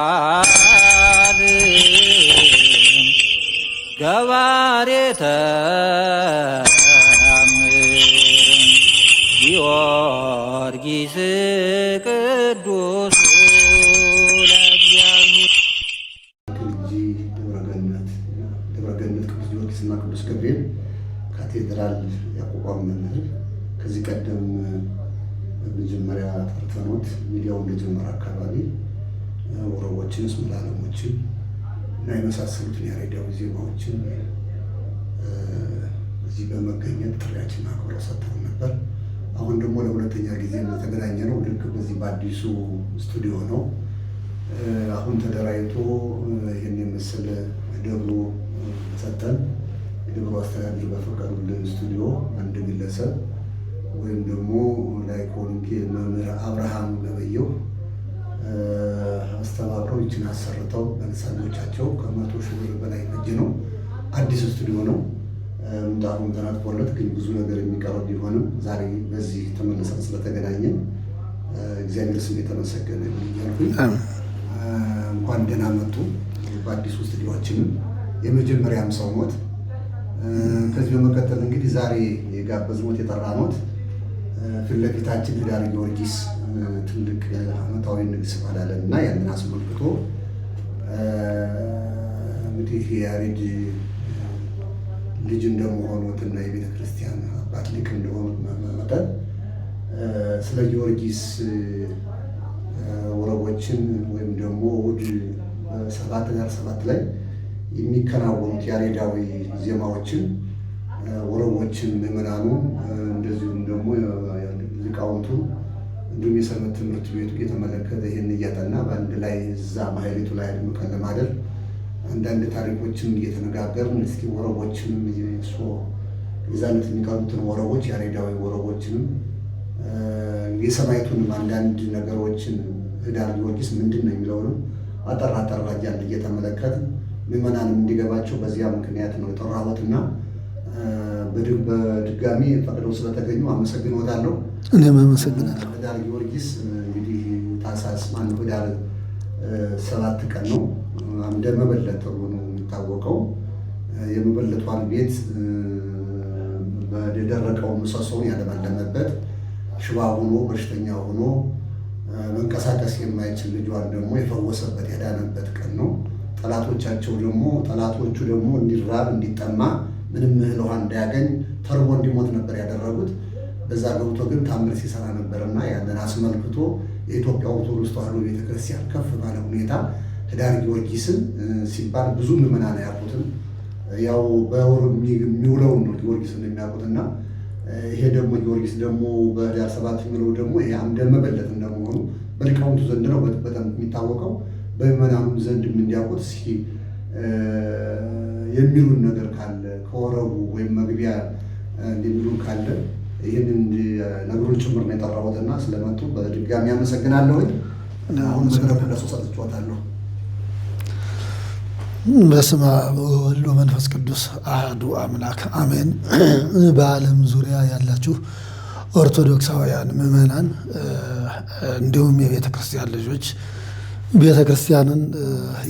ኃያል ገባሬ ተአምር ጊዮርጊስ ቅዱስ ለእግዚአብሔር። ደብረገነት ቅዱስ ጊዮርጊስና ቅዱስ ገብርኤል ካቴድራል ያቋቋም መምህር ከዚህ ቀደም መጀመሪያ ጠርተኖት ሚዲያውን እንደጀመረ አካባቢ ወረቦችን፣ ስመላለሞችን እና የመሳሰሉትን ያሬዳዊ ዜማዎችን እዚህ በመገኘት ጥሪያችን አክብረው ሰጥተው ነበር። አሁን ደግሞ ለሁለተኛ ጊዜ የተገናኘ ነው። ልክ በዚህ በአዲሱ ስቱዲዮ ነው። አሁን ተደራጅቶ ይህን የመሰለ ደብሮ ሰጠን። የደብሮ አስተዳደር በፈቀዱልን ስቱዲዮ አንድ ግለሰብ ወይም ደግሞ ላይክ ወንጌል መምህር አብርሃም ገበየው አስተባብረው ይችን አሰርተው በልሳኖቻቸው ከ100,000 ብር በላይ ፈጅ ነው። አዲስ ስቱዲዮ ነው። ምንጣፉን ተናጥፎለት ግን ብዙ ነገር የሚቀረው ቢሆንም ዛሬ በዚህ ተመልሰን ስለተገናኘን እግዚአብሔር ስም የተመሰገነ ይሁን። እንኳን ደህና መጡ። በአዲሱ ስቱዲዮአችንም የመጀመሪያም ሰው ሞት። ከዚህ በመቀጠል እንግዲህ ዛሬ የጋበዝሞት የጠራኖት ፊት ለፊታችን ህዳር ጊዮርጊስ ትልቅ ዓመታዊ ንግስ በዓል አለን እና ያንን አስመልክቶ እንግዲህ የያሬድ ልጅ እንደመሆኑትና የቤተ ክርስቲያን አባት ሊቅ እንደሆኑት መጠን ስለ ጊዮርጊስ ወረቦችን ወይም ደግሞ እሑድ 7 ላይ የሚከናወኑት ያሬዳዊ ዜማዎችን ወረቦችን ምዕመናኑ እንደዚሁም ደግሞ ሊቃውንቱ እንዲሁም የሰንበት ትምህርት ቤቱ እየተመለከተ ይህን እያጠና በአንድ ላይ እዛ ማህሌቱ ላይ አድምቀን ለማደር አንዳንድ ታሪኮችን እየተነጋገርን እስኪ ወረቦችንም የዛነት የሚቀሩትን ወረቦች ያሬዳዊ ወረቦችንም የሰማይቱንም አንዳንድ ነገሮችን ህዳር ጊዮርጊስ ምንድን ነው የሚለውንም አጠራ እያልን እየተመለከትን ምዕመናንም እንዲገባቸው በዚያ ምክንያት ነው የጠራሁትና በድጋሚ ፈቅደው ስለተገኙ አመሰግኖታለሁ። እኔም አመሰግናለሁ። ህዳር ጊዮርጊስ እንግዲህ ታኅሳስ ህዳር 7 ቀን ነው። እንደ መበለት ተብሎ ነው የሚታወቀው። የመበለቷን ቤት የደረቀው ምሰሶውን ያለመለመበት፣ ሽባ ሆኖ በሽተኛ ሆኖ መንቀሳቀስ የማይችል ልጇን ደግሞ የፈወሰበት ያዳነበት ቀን ነው። ጠላቶቹ ደግሞ እንዲራብ እንዲጠማ ምንም እህል ውሃ እንዳያገኝ ተርቦ እንዲሞት ነበር ያደረጉት። በዛ ገብቶ ግን ታምር ሲሰራ ነበርና ያንን አስመልክቶ የኢትዮጵያ ኦርቶዶክስ ተዋሕዶ ቤተክርስቲያን ከፍ ባለ ሁኔታ ህዳር ጊዮርጊስን ሲባል ብዙ ምዕመናን ያውቁትን ያው በወር የሚውለውን ነው ጊዮርጊስን የሚያውቁትና ይሄ ደግሞ ጊዮርጊስ ደግሞ በህዳር 7 የሚውለው ደግሞ ይሄ አምደ መበለት እንደመሆኑ በሊቃውንቱ ዘንድ ነው በጣም የሚታወቀው። በምዕመናኑም ዘንድ እንዲያውቁት እስኪ የሚሉን ነገር ካለ ከወረቡ ወይም መግቢያ እንደሚሉን ካለ ይህንን ነገሩን ጭምር ነው የጠራሁትና ስለመጡ በድጋሚ አመሰግናለሁ። አሁን መድረኩ ለሱ ሰጥቼዋለሁ። በስመ አብ ወወልድ ወመንፈስ ቅዱስ አሐዱ አምላክ አሜን። በዓለም ዙሪያ ያላችሁ ኦርቶዶክሳውያን ምዕመናን እንዲሁም የቤተ ክርስቲያን ልጆች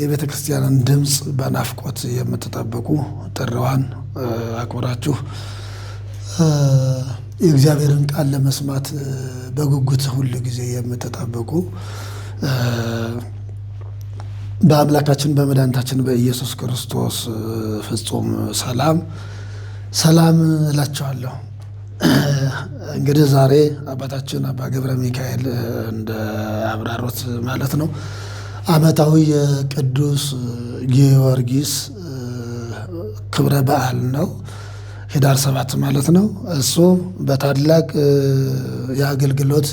የቤተ ክርስቲያንን ድምፅ በናፍቆት የምትጠብቁ ጥሪዋን አክብራችሁ የእግዚአብሔርን ቃል ለመስማት በጉጉት ሁሉ ጊዜ የምትጠብቁ በአምላካችን በመድኃኒታችን በኢየሱስ ክርስቶስ ፍጹም ሰላም እላችኋለሁ። እንግዲህ ዛሬ አባታችን አባ ገብረ ሚካኤል እንደ አብራሮት ማለት ነው ዓመታዊ የቅዱስ ጊዮርጊስ ክብረ በዓል ነው። ህዳር 7 ማለት ነው። እሱ በታላቅ የአገልግሎት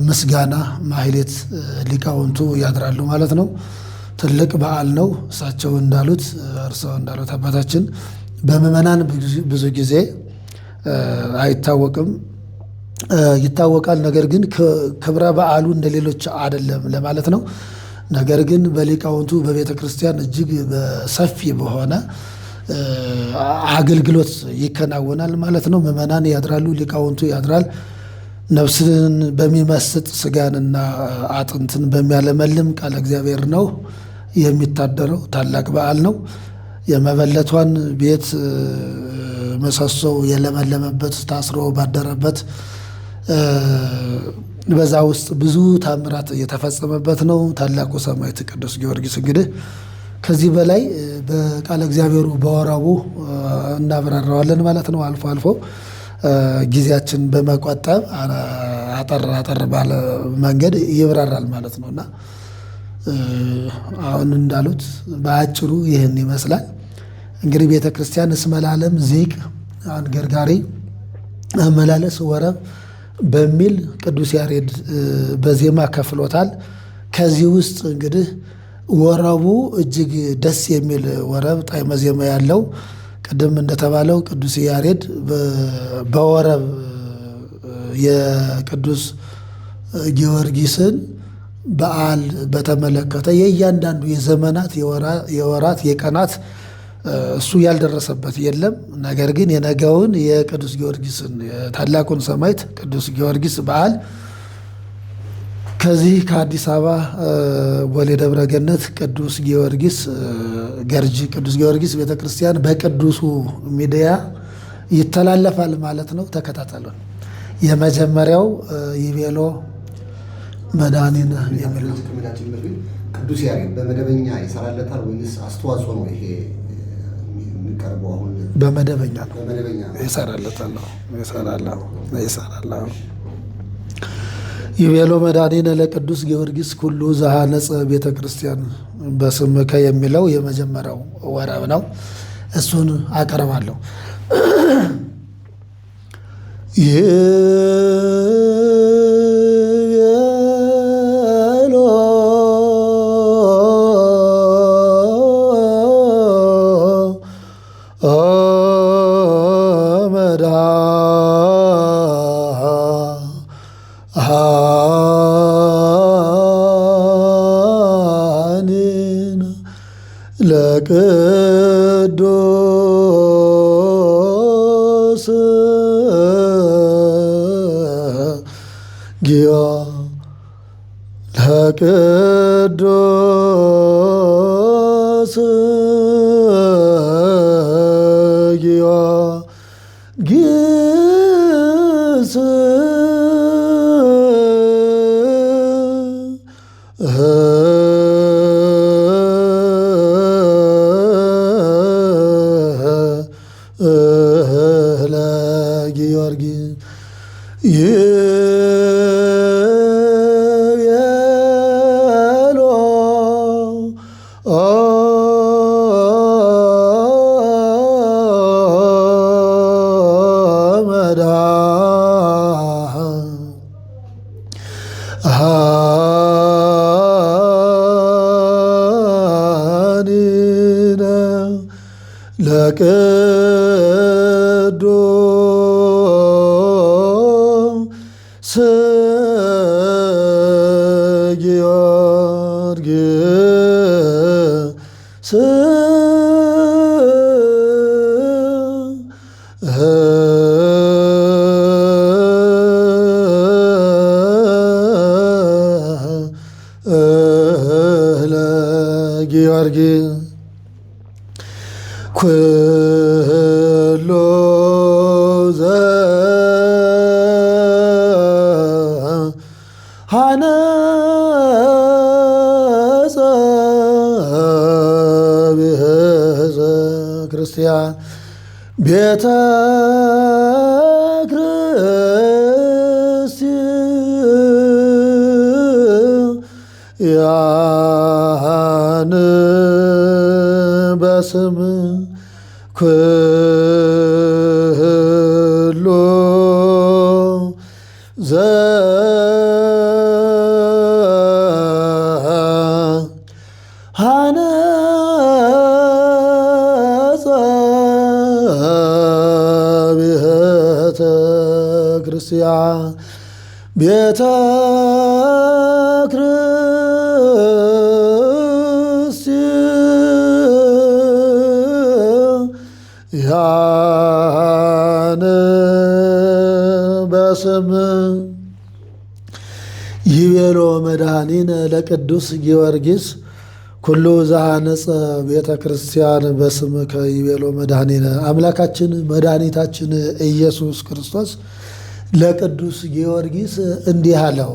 ምስጋና ማህሌት ሊቃውንቱ ያድራሉ ማለት ነው። ትልቅ በዓል ነው። እሳቸው እንዳሉት እርሰው እንዳሉት አባታችን በምዕመናን ብዙ ጊዜ አይታወቅም፣ ይታወቃል። ነገር ግን ክብረ በዓሉ እንደሌሎች አይደለም ለማለት ነው። ነገር ግን በሊቃውንቱ በቤተ ክርስቲያን እጅግ በሰፊ በሆነ አገልግሎት ይከናወናል ማለት ነው። ምዕመናን ያድራሉ፣ ሊቃውንቱ ያድራል። ነፍስን በሚመስጥ ስጋንና አጥንትን በሚያለመልም ቃለ እግዚአብሔር ነው የሚታደረው። ታላቅ በዓል ነው። የመበለቷን ቤት ምሰሶው የለመለመበት ታስሮ ባደረበት በዛ ውስጥ ብዙ ታምራት እየተፈጸመበት ነው። ታላቁ ሰማዕት ቅዱስ ጊዮርጊስ እንግዲህ ከዚህ በላይ በቃለ እግዚአብሔሩ በወረቡ እናብራራዋለን ማለት ነው። አልፎ አልፎ ጊዜያችን በመቆጠብ አጠር ባለ መንገድ ይብራራል ማለት ነው እና አሁን እንዳሉት በአጭሩ ይህን ይመስላል። እንግዲህ ቤተ ክርስቲያን እስመ ለዓለም ዚቅ አንገርጋሪ አመላለስ ወረብ በሚል ቅዱስ ያሬድ በዜማ ከፍሎታል። ከዚህ ውስጥ እንግዲህ ወረቡ እጅግ ደስ የሚል ወረብ ጣዕመ ዜማ ያለው ቅድም እንደተባለው ቅዱስ ያሬድ በወረብ የቅዱስ ጊዮርጊስን በዓል በተመለከተ የእያንዳንዱ የዘመናት የወራት የቀናት እሱ ያልደረሰበት የለም። ነገር ግን የነገውን የቅዱስ ጊዮርጊስን ታላቁን ሰማዕት ቅዱስ ጊዮርጊስ በዓል ከዚህ ከአዲስ አበባ ቦሌ ደብረ ገነት ቅዱስ ጊዮርጊስ ገርጂ ቅዱስ ጊዮርጊስ ቤተክርስቲያን በቅዱሱ ሚዲያ ይተላለፋል ማለት ነው። ተከታተሉን። የመጀመሪያው ይቤሎ መድኃኒነ የሚለው ቅዱስ ያሬድ በመደበኛ ይሰራለታል ወይስ አስተዋጽኦ ነው? ይሄ የሚቀርበው አሁን በመደበኛ ይሰራለታል። ይቤሎ መድኃኒነ ለቅዱስ ጊዮርጊስ ኩሉ ዘሐነጸ ቤተ ክርስቲያን በስምከ የሚለው የመጀመሪያው ወረብ ነው። እሱን አቀርባለሁ። ለቅዱስ ለቅዱስ ጊዮርጊስ ለጊዮርጊስ ይቤሎ መድኃኒነ ለቅዱስ ጊዮርጊስ ለጊዮርጊስ ኩሉ ዘሐነጸ ቤተ ክርስቲያን ቤተ ክርስቲያን በስም ኩሉ ዘሐነጸ ቤተ ክርስቲያን ቤተ ክርስቲያን በስም ይቤሎ መድኃኒነ ለቅዱስ ጊዮርጊስ ኩሉ ዘሐነጸ ቤተ ክርስቲያን በስምከ ይቤሎ መድኃኒነ። አምላካችን መድኃኒታችን ኢየሱስ ክርስቶስ ለቅዱስ ጊዮርጊስ እንዲህ አለው፣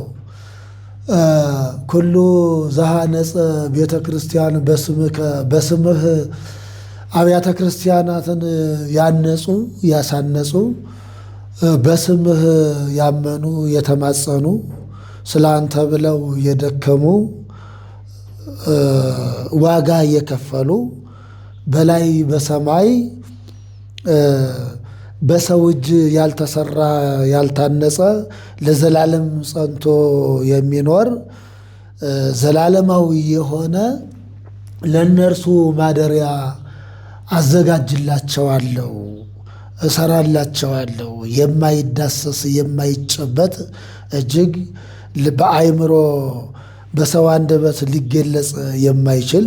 ኩሉ ዘሐነጸ ቤተ ክርስቲያን በስምከ፣ በስምህ አብያተ ክርስቲያናትን ያነጹ ያሳነጹ፣ በስምህ ያመኑ የተማጸኑ፣ ስለ አንተ ብለው የደከሙ ዋጋ የከፈሉ በላይ በሰማይ በሰው እጅ ያልተሰራ ያልታነጸ ለዘላለም ጸንቶ የሚኖር ዘላለማዊ የሆነ ለእነርሱ ማደሪያ አዘጋጅላቸዋለሁ፣ እሰራላቸዋለሁ። የማይዳሰስ የማይጨበጥ እጅግ በአእምሮ በሰው አንደበት ሊገለጽ የማይችል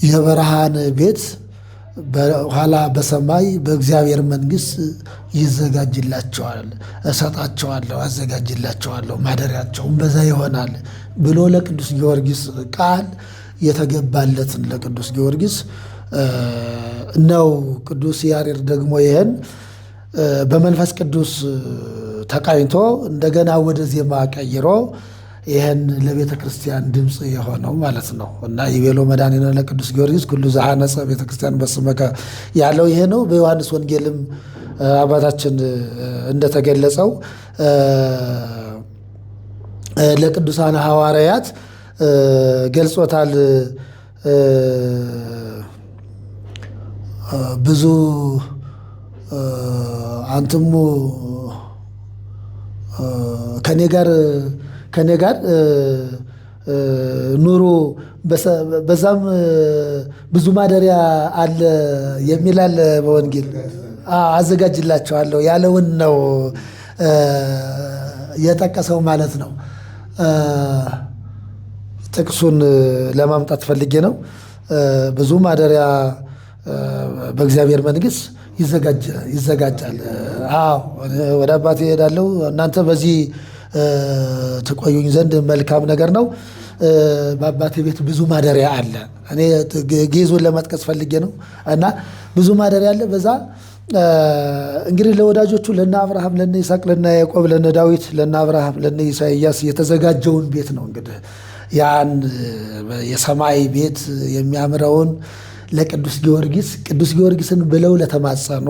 የብርሃን ቤት በኋላ በሰማይ በእግዚአብሔር መንግሥት ይዘጋጅላቸዋል፣ እሰጣቸዋለሁ፣ አዘጋጅላቸዋለሁ፣ ማደሪያቸውም በዛ ይሆናል ብሎ ለቅዱስ ጊዮርጊስ ቃል የተገባለትን ለቅዱስ ጊዮርጊስ ነው። ቅዱስ ያሬድ ደግሞ ይህን በመንፈስ ቅዱስ ተቃኝቶ እንደገና ወደ ዜማ ቀይሮ ይህን ለቤተ ክርስቲያን ድምፅ የሆነው ማለት ነው። እና ይቤሎ መድኃኒነ ለቅዱስ ጊዮርጊስ ኩሉ ዘሐነጸ ቤተ ክርስቲያን በስምከ ያለው ይሄ ነው። በዮሐንስ ወንጌልም አባታችን እንደተገለጸው ለቅዱሳን ሐዋርያት ገልጾታል። ብዙ አንትሙ ከኔ ጋር ኑሩ በዛም ብዙ ማደሪያ አለ የሚላል በወንጌል አዘጋጅላቸዋለሁ ያለውን ነው የጠቀሰው ማለት ነው። ጥቅሱን ለማምጣት ፈልጌ ነው። ብዙ ማደሪያ በእግዚአብሔር መንግሥት ይዘጋጃል። አዎ ወደ አባቴ እሄዳለሁ፣ እናንተ በዚህ ትቆዩኝ ዘንድ መልካም ነገር ነው። በአባቴ ቤት ብዙ ማደሪያ አለ። እኔ ጌዙን ለመጥቀስ ፈልጌ ነው። እና ብዙ ማደሪያ አለ። በዛ እንግዲህ ለወዳጆቹ ለነ አብርሃም፣ ለነ ይስሐቅ፣ ለነ ያዕቆብ፣ ለነ ዳዊት፣ ለነ አብርሃም፣ ለነ ኢሳይያስ የተዘጋጀውን ቤት ነው እንግዲህ ያን የሰማይ ቤት የሚያምረውን ለቅዱስ ጊዮርጊስ ቅዱስ ጊዮርጊስን ብለው ለተማጸኑ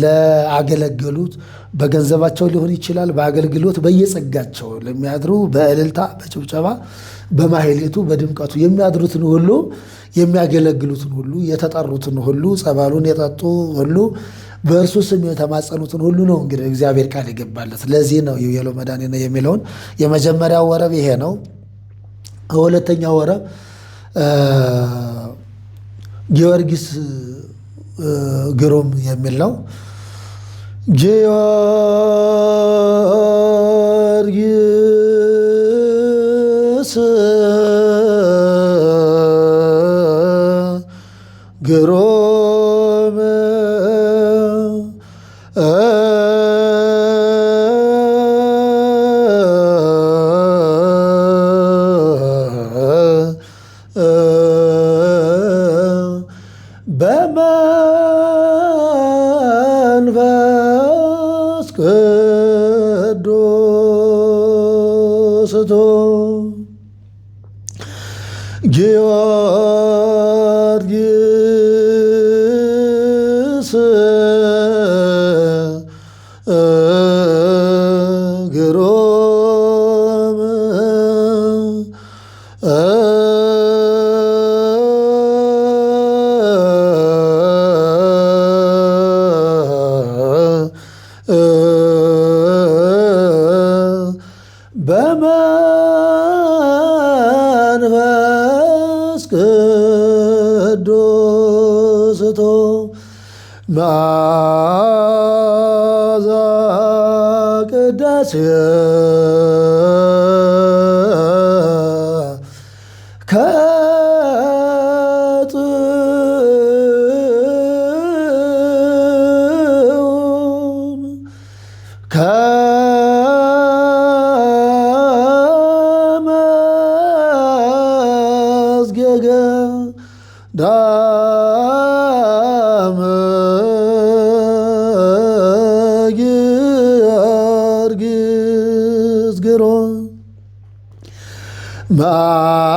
ለአገለገሉት በገንዘባቸው ሊሆን ይችላል፣ በአገልግሎት በየጸጋቸው ለሚያድሩ በእልልታ በጭብጨባ በማህሌቱ በድምቀቱ የሚያድሩትን ሁሉ የሚያገለግሉትን ሁሉ የተጠሩትን ሁሉ ጸበሉን የጠጡ ሁሉ በእርሱ ስም የተማጸኑትን ሁሉ ነው እንግዲህ እግዚአብሔር ቃል ይገባለት። ለዚህ ነው ይቤሎ መድኃኒነ የሚለውን የመጀመሪያው ወረብ ይሄ ነው። ሁለተኛው ወረብ ጊዮርጊስ ግሩም የሚል ነው። ጊዮርጊስ ግሩም በመንፈስ ቅዱስ ጊዮርጊስ ግሩም በመንፈስ ቅዱስ መዓዛ ቅዳሴ ከጥዑም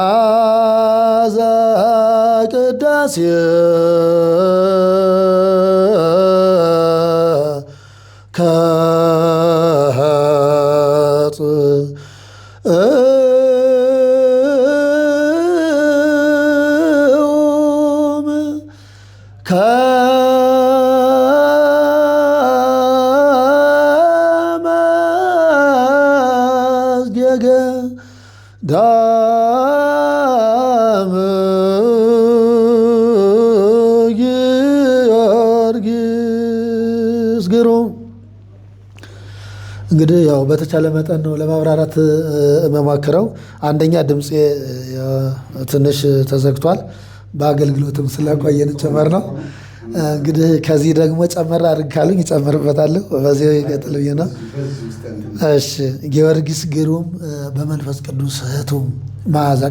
መዓዛ ቅዳሴ ከጽም ከመዝጌገ ዳም ጊዮርጊስ ግሩም። እንግዲህ ያው በተቻለ መጠን ነው ለማብራራት መሞክረው። አንደኛ ድምፄ ትንሽ ተዘግቷል፣ በአገልግሎትም ስለቆየን ጨመር ነው። እንግዲህ ከዚህ ደግሞ ጨመር አድርጋሉኝ እጨምርበታለሁ። በዚህ ይቀጥል ብዬ ነው። እሺ ጊዮርጊስ ግሩም በመንፈስ ቅዱስ ህቱም መዓዛ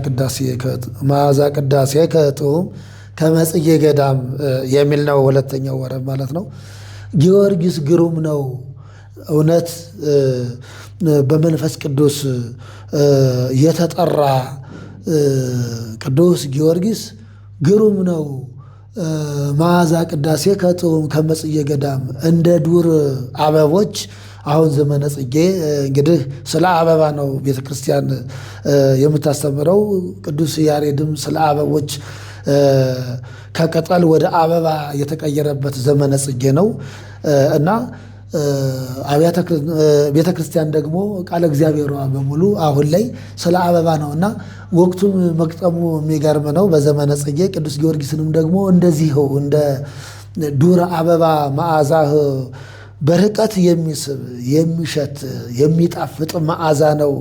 ቅዳሴ ከህቱም ከመጽጌ ገዳም የሚል ነው። ሁለተኛው ወረብ ማለት ነው። ጊዮርጊስ ግሩም ነው። እውነት በመንፈስ ቅዱስ የተጠራ ቅዱስ ጊዮርጊስ ግሩም ነው። መዓዛ ቅዳሴ ከጥዑም ከመጽጌ ገዳም እንደ ዱር አበቦች። አሁን ዘመነ ጽጌ እንግዲህ ስለ አበባ ነው ቤተ ክርስቲያን የምታስተምረው። ቅዱስ ያሬድም ስለ አበቦች ከቅጠል ወደ አበባ የተቀየረበት ዘመነ ጽጌ ነው እና ቤተ ክርስቲያን ደግሞ ቃለ እግዚአብሔሯ በሙሉ አሁን ላይ ስለ አበባ ነው እና ወቅቱም መቅጠሙ የሚገርም ነው። በዘመነ ጽጌ ቅዱስ ጊዮርጊስንም ደግሞ እንደዚህው እንደ ዱር አበባ መዓዛህ በርቀት የሚስብ የሚሸት የሚጣፍጥ መዓዛ ነው።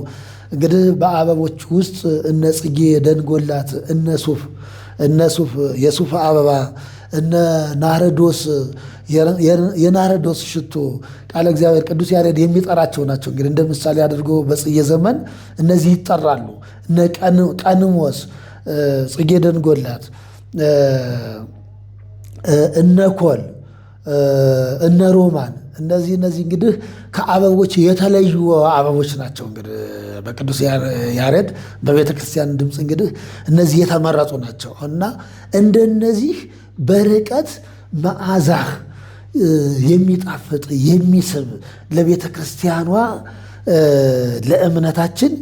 እንግዲህ በአበቦች ውስጥ እነ ጽጌ ደንጎላት፣ እነ ሱፍ የሱፍ አበባ፣ እነ ናርዶስ የናርዶስ ሽቶ ቃለ እግዚአብሔር ቅዱስ ያሬድ የሚጠራቸው ናቸው። እንግዲህ እንደ ምሳሌ አድርጎ በጽጌ ዘመን እነዚህ ይጠራሉ። እነ ቀንሞስ፣ ጽጌ ደንጎላት፣ እነ ኮል፣ እነ ሮማን እነዚህ እንግዲህ ከአበቦች የተለዩ አበቦች ናቸው። እንግዲህ በቅዱስ ያሬድ በቤተ ክርስቲያን ድምፅ እንግዲህ እነዚህ የተመረጡ ናቸው እና እንደነዚህ በርቀት መዓዛህ የሚጣፍጥ የሚስብ ለቤተ ክርስቲያኗ ለእምነታችን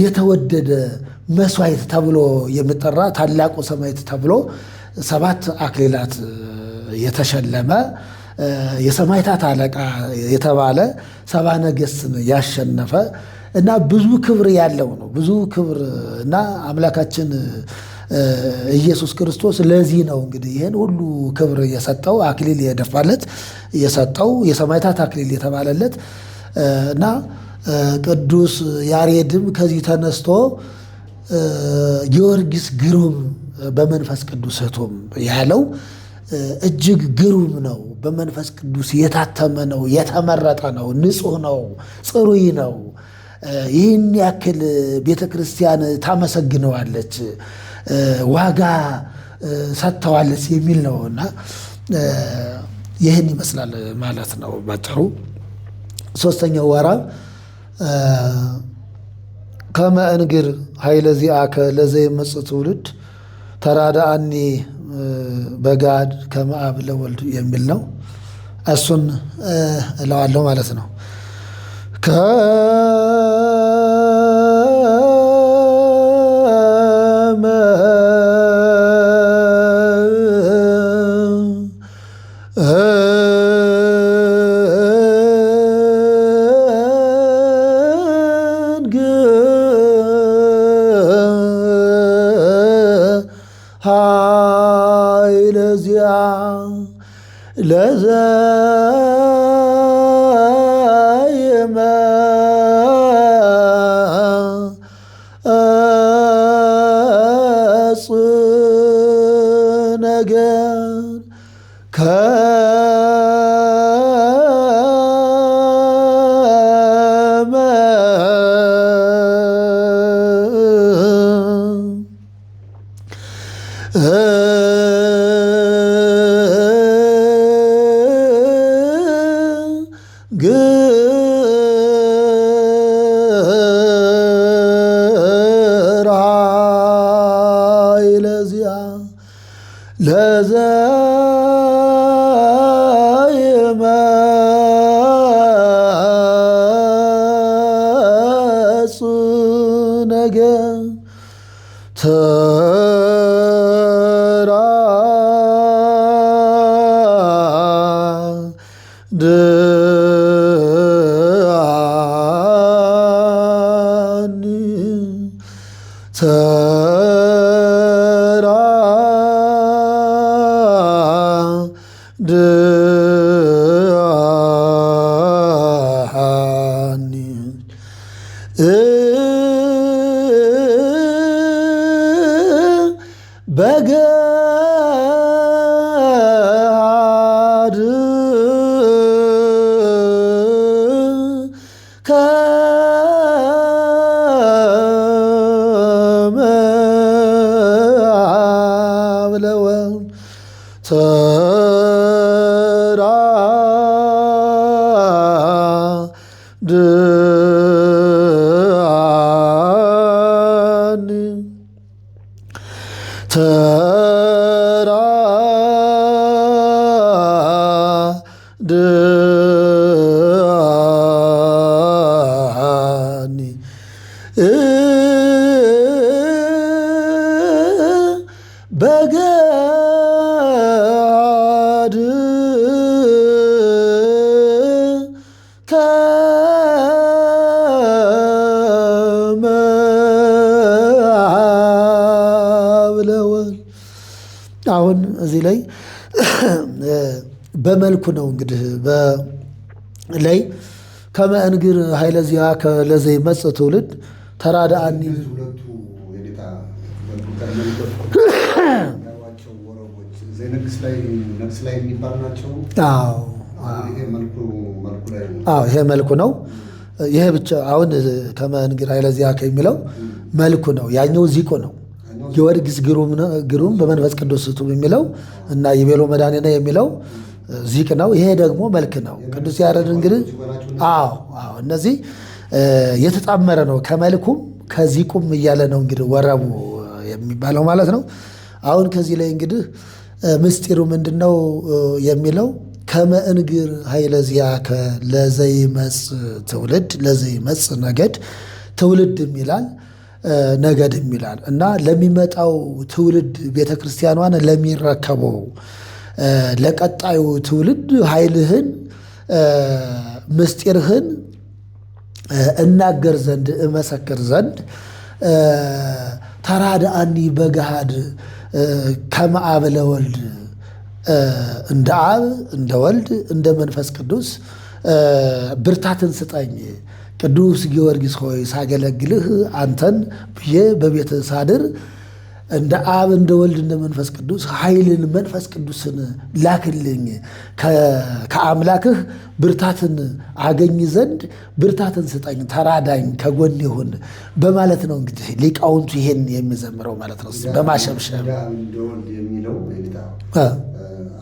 የተወደደ መስዋዕት ተብሎ የሚጠራ ታላቁ ሰማዕት ተብሎ 7 አክሊላት የተሸለመ የሰማዕታት አለቃ የተባለ 70 ነገሥትን ያሸነፈ እና ብዙ ክብር ያለው ነው። ብዙ ክብር እና አምላካችን ኢየሱስ ክርስቶስ ለዚህ ነው እንግዲህ ይህን ሁሉ ክብር የሰጠው አክሊል የደፋለት የሰጠው የሰማዕታት አክሊል የተባለለት እና ቅዱስ ያሬድም ከዚህ ተነስቶ ጊዮርጊስ ግሩም በመንፈስ ቅዱስ ህቱም ያለው እጅግ ግሩም ነው። በመንፈስ ቅዱስ የታተመ ነው፣ የተመረጠ ነው፣ ንጹሕ ነው፣ ጽሩይ ነው። ይህን ያክል ቤተ ክርስቲያን ታመሰግነዋለች፣ ዋጋ ሰጥተዋለች የሚል ነው እና ይህን ይመስላል ማለት ነው ባጭሩ። ሶስተኛው ወራብ ከመ እንግር ኃይለ ዚአከ ለዘይመጽእ ትውልድ ተራዳአኒ በጋድ ከመ አብ ለወልድ የሚል ነው። እሱን እለዋለሁ ማለት ነው። ኃይለ ዚአ ለዘይመጽእ ነገር በገሃድ ከመ አብለወ ተራድአኒ በገሃድ ከመ አብለወ። አሁን እዚህ ላይ በመልኩ ነው እንግዲህ ላይ ከመ እንግር ኃይለ ዚአከ ለዘይመጽእ ትውልድ ተራድአኒ ይሄ መልኩ ነው። ይሄ ብቻ አሁን ከመ እንግር ኃይለ ዚአከ የሚለው መልኩ ነው። ያኛው ዚቁ ነው። ጊዮርጊስ ግሩም በመንፈስ ቅዱስ ስቱም የሚለው እና የቤሎ መድኃኒነ የሚለው ዚቅ ነው። ይሄ ደግሞ መልክ ነው። ቅዱስ ያሬድ እንግዲህ እነዚህ የተጣመረ ነው። ከመልኩም ከዚቁም እያለ ነው እንግዲህ ወረቡ የሚባለው ማለት ነው። አሁን ከዚህ ላይ እንግዲህ ምስጢሩ ምንድነው የሚለው ከመ እንግር ኃይለ ዚአከ ለዘይመጽእ ትውልድ ለዘይመጽእ ነገድ ትውልድም ይላል ነገድም ይላል እና ለሚመጣው ትውልድ ቤተክርስቲያኗን ለሚረከበው ለቀጣዩ ትውልድ ኃይልህን ምስጢርህን እናገር ዘንድ እመሰክር ዘንድ ተራድአኒ በገሃድ ከመ አብ ለወልድ እንደ አብ እንደ ወልድ እንደ መንፈስ ቅዱስ ብርታትን ስጠኝ። ቅዱስ ጊዮርጊስ ሆይ ሳገለግልህ አንተን ብዬ በቤት ሳድር እንደ አብ እንደ ወልድ እንደ መንፈስ ቅዱስ ኃይልን መንፈስ ቅዱስን ላክልኝ፣ ከአምላክህ ብርታትን አገኝ ዘንድ ብርታትን ስጠኝ፣ ተራዳኝ፣ ከጎን ይሁን በማለት ነው እንግዲህ ሊቃውንቱ ይሄን የሚዘምረው ማለት ነው። በማሸብሸብ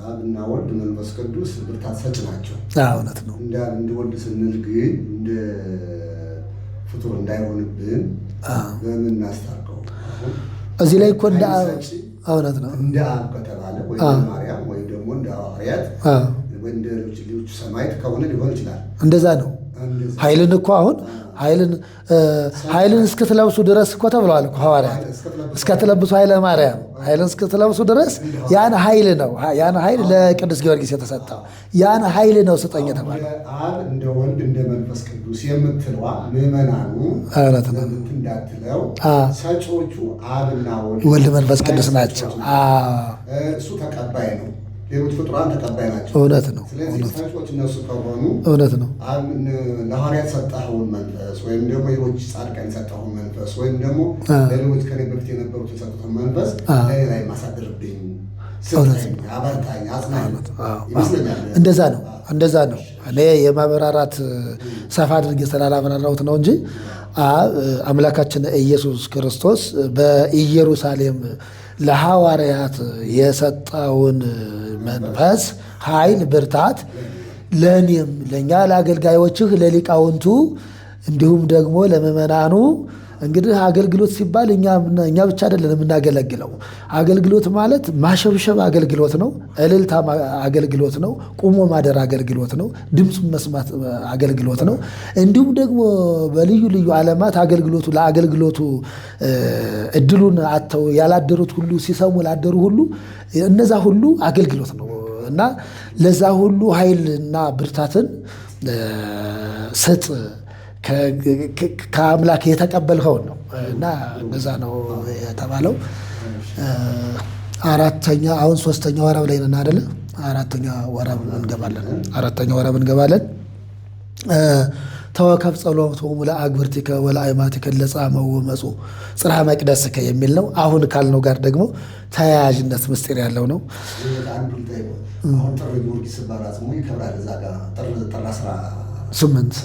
አብና ወልድ መንፈስ ቅዱስ ብርታት ሰጭ ናቸው። እውነት ነው። እንደ ወልድ ስንል ግን እንደ ፍጡር እንዳይሆንብን በምን እናስታርቀው? እዚህ ላይ እኮ እንደ አብ እውነት ነው። እንደ አብ ከተባለ ወይ ማርያም ወይ ደግሞ እንደ ሐዋርያት ወይ እንደ ሌሎች ሰማዕታት ከሆነ ሊሆን ይችላል። እንደዛ ነው። ኃይልን እኮ አሁን ኃይልን እስክትለብሱ ድረስ እኮ ተብለዋል እኮ ሐዋርያት እስከትለብሱ ኃይለ ማርያም ኃይልን እስክትለብሱ ድረስ ያን ኃይል ነው። ያን ኃይል ለቅዱስ ጊዮርጊስ የተሰጠው ያን ኃይል ነው ስጠኝ የተባለው። አብ እንደ ወልድ እንደ መንፈስ ቅዱስ የምትለዋ ምዕመናኑ እውነት ነው እንዳትለው ሰጪዎቹ አብና ወልድ መንፈስ ቅዱስ ናቸው። እሱ ተቀባይ ነው። ሌሎች ፍጡራን ተቀባይ ናቸው። እውነት ነው። ስለዚህ ሰጪዎች እነሱ ከሆኑ እውነት ነው። ለሐዋርያት ሰጠኸውን መንፈስ ወይም ደግሞ ሌሎች ጻድቃን የሰጠኸውን መንፈስ ወይም ደግሞ ለሌሎች ከኔ በፊት የነበሩት የሰጡትን መንፈስ ለኔ ላይ ማሳደርብኝ፣ ስጠኝ፣ አበርታኝ፣ አጽናኝ ይመስለኛል። እንደዛ ነው። እኔ የማብራራት ሰፋ አድርጌ ስላላብራራሁት ነው እንጂ አምላካችን ኢየሱስ ክርስቶስ በኢየሩሳሌም ለሐዋርያት የሰጠውን መንፈስ ኃይል፣ ብርታት ለእኔም ለእኛ ለአገልጋዮችህ ለሊቃውንቱ እንዲሁም ደግሞ ለምዕመናኑ እንግዲህ አገልግሎት ሲባል እኛ ብቻ አይደለን የምናገለግለው። አገልግሎት ማለት ማሸብሸብ አገልግሎት ነው። እልልታ አገልግሎት ነው። ቁሞ ማደር አገልግሎት ነው። ድምፁን መስማት አገልግሎት ነው። እንዲሁም ደግሞ በልዩ ልዩ ዓለማት ለአገልግሎቱ እድሉን አጥተው ያላደሩት ሁሉ ሲሰሙ ላደሩ ሁሉ እነዛ ሁሉ አገልግሎት ነው። እና ለዛ ሁሉ ኃይልና ብርታትን ስጥ ከአምላክ የተቀበልኸውን ነው እና በዛ ነው የተባለው። አራተኛ አሁን 3ኛ ወረብ ላይ ነን አይደለ? 4ኛ ወረብ እንገባለን። ተወከፍ ጸሎቶሙ ለአግብርቲከ ወለአእማቲከ ለጻመው ወመጹ ጽርሐ መቅደስከ የሚል ነው። አሁን ካልነው ጋር ደግሞ ተያያዥነት ምስጢር ያለው ነው። አሁን ጥር ጊዮርጊስ በራሱ ይከብራል። እዛ ጋር ጥር 8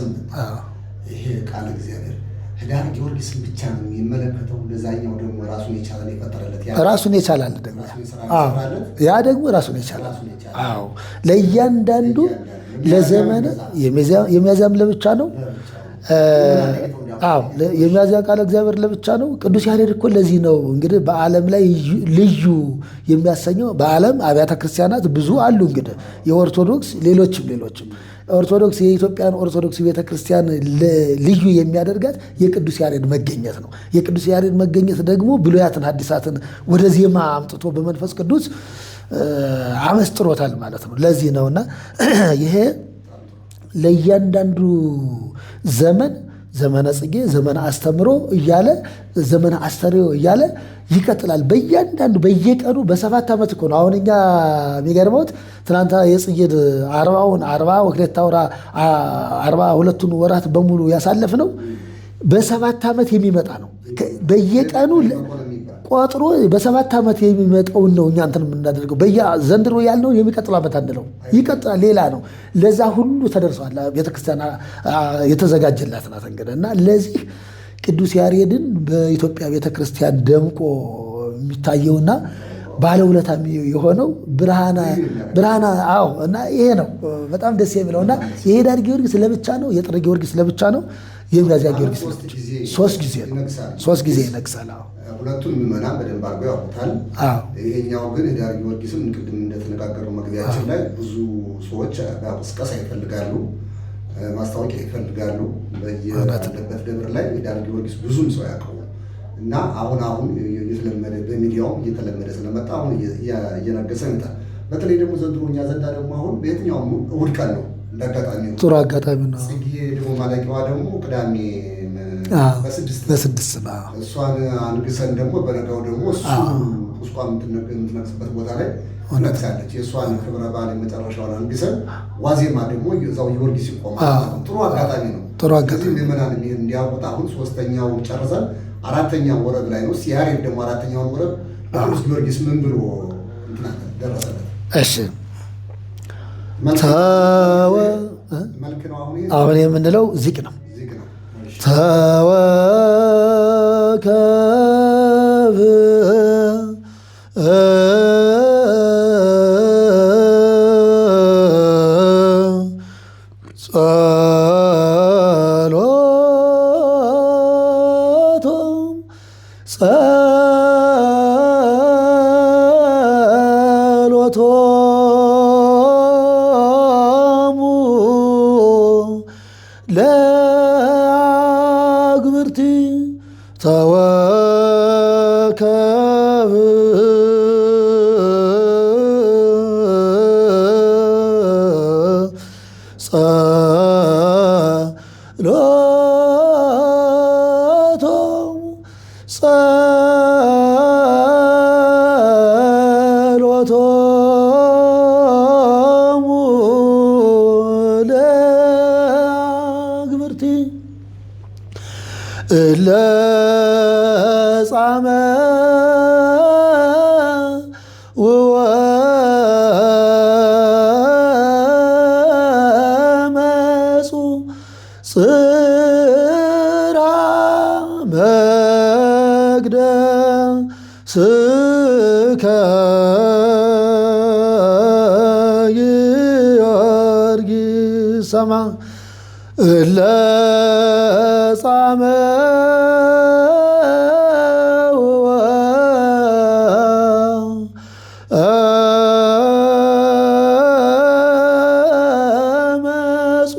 ይሄ ቃል እግዚአብሔር ህዳር ጊዮርጊስን ብቻ ነው የሚመለከተው። ለዛኛው ደግሞ ራሱን የቻለ የፈጠረለት ራሱን የቻላል ደግሞ ያ ደግሞ ራሱን የቻላል። አዎ ለእያንዳንዱ ለዘመነ የሚያዝያም ለብቻ ነው። አዎ የሚያዝያ ቃል እግዚአብሔር ለብቻ ነው። ቅዱስ ያሬድ እኮ ለዚህ ነው እንግዲህ በዓለም ላይ ልዩ የሚያሰኘው። በዓለም አብያተ ክርስቲያናት ብዙ አሉ እንግዲህ የኦርቶዶክስ ሌሎችም ኦርቶዶክስ የኢትዮጵያን ኦርቶዶክስ ቤተክርስቲያን ልዩ የሚያደርጋት የቅዱስ ያሬድ መገኘት ነው። የቅዱስ ያሬድ መገኘት ደግሞ ብሉያትን ሐዲሳትን ወደ ዜማ አምጥቶ በመንፈስ ቅዱስ አመስጥሮታል ማለት ነው። ለዚህ ነውና ይሄ ለእያንዳንዱ ዘመነ ጽጌ፣ ዘመነ አስተምሮ እያለ ዘመነ አስተርእዮ እያለ ይቀጥላል። በእያንዳንዱ በየቀኑ በ7 ዓመት እኮ ነው። አሁን እኛ የሚገርመውት ትናንት የጽጌን 42ቱን ወራት በሙሉ ያሳለፍ ነው በ7 ዓመት የሚመጣ ነው። በየቀኑ ቆጥሮ በ7 ዓመት የሚመጣውን ነው እኛ እንትን የምናደርገው። ዘንድሮ ያልነው የሚቀጥለው ዓመት አንለው ይቀጥላል፣ ሌላ ነው። ለዛ ሁሉ ተደርሷል። ቤተክርስቲያን የተዘጋጀላት ናት እንግዲህ እና ለዚህ ቅዱስ ያሬድን በኢትዮጵያ ቤተክርስቲያን ደምቆ የሚታየውና ባለውለታ የሆነው ብርሃና አዎ። እና ይሄ ነው በጣም ደስ የሚለው እና የህዳር ጊዮርጊስ ለብቻ ነው፣ የጥር ጊዮርጊስ ለብቻ ነው፣ የሚያዝያ ጊዮርጊስ ሶስት ጊዜ ይነግሳል። ሁለቱን ምዕመናን በደንብ አድርገው ያውቁታል። ይሄኛው ግን ህዳር ጊዮርጊስም ቅድም እንደተነጋገረው መግቢያችን ላይ ብዙ ሰዎች ቅስቀሳ ይፈልጋሉ፣ ማስታወቂያ ይፈልጋሉ። በየአለበት ደብር ላይ ህዳር ጊዮርጊስ ብዙም ሰው ያውቀው እና አሁን እየተለመደ በሚዲያውም እየተለመደ ስለመጣ አሁን እየነገሰ ይመጣል። በተለይ ደግሞ ዘንድሮ እኛ ዘንዳ ደግሞ አሁን በየትኛውም እሑድ ቀን ነው። እንዳጋጣሚ ነው፣ ጥሩ አጋጣሚ ነው። ጽጌ ደግሞ ማለቂያዋ ደግሞ ቅዳሜ በስድስት እሷን አንግሰን ደግሞ በነጋው ደግሞ ቁስቋም የምትነግስበት ቦታ ላይ ነግሳለች። የእሷን ክብረ በዓል የመጨረሻውን አንግሰን ዋዜማ ደግሞ እዛው ጊዮርጊስ ይቆማል። ጥሩ አጋጣሚ ነው። ምዕመናን እንዲያውቁት አሁን 3ኛው ጨርሰን 4ኛው ወረብ ላይ ነው። ያሬድ ደግሞ 4ኛውን ወረብ ቅዱስ ጊዮርጊስ ምን ብሎ ደረሰለት? እሺ አሁን የምንለው ዚቅ ነው። ተወከብ ጸሎቶሙ ለአግብርቲ ተወከብ ጸሎቶሙ ለአግብርቲ ለጻመ ወመጹ ጽርሐ መቅደስከ ጊዮርጊስ ሰማ ለጻመ መጹ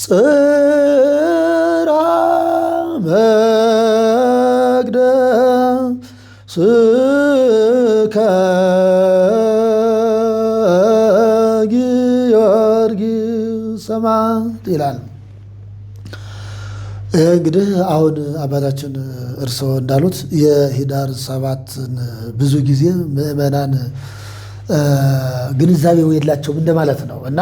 ጽርሐ መቅደስከ ጊዮርጊስ ሰማዕት ይላል። እንግዲህ አሁን አባታችን እርስዎ እንዳሉት የኅዳር 7ን ብዙ ጊዜ ምዕመናን ግንዛቤው የላቸውም እንደማለት ነው እና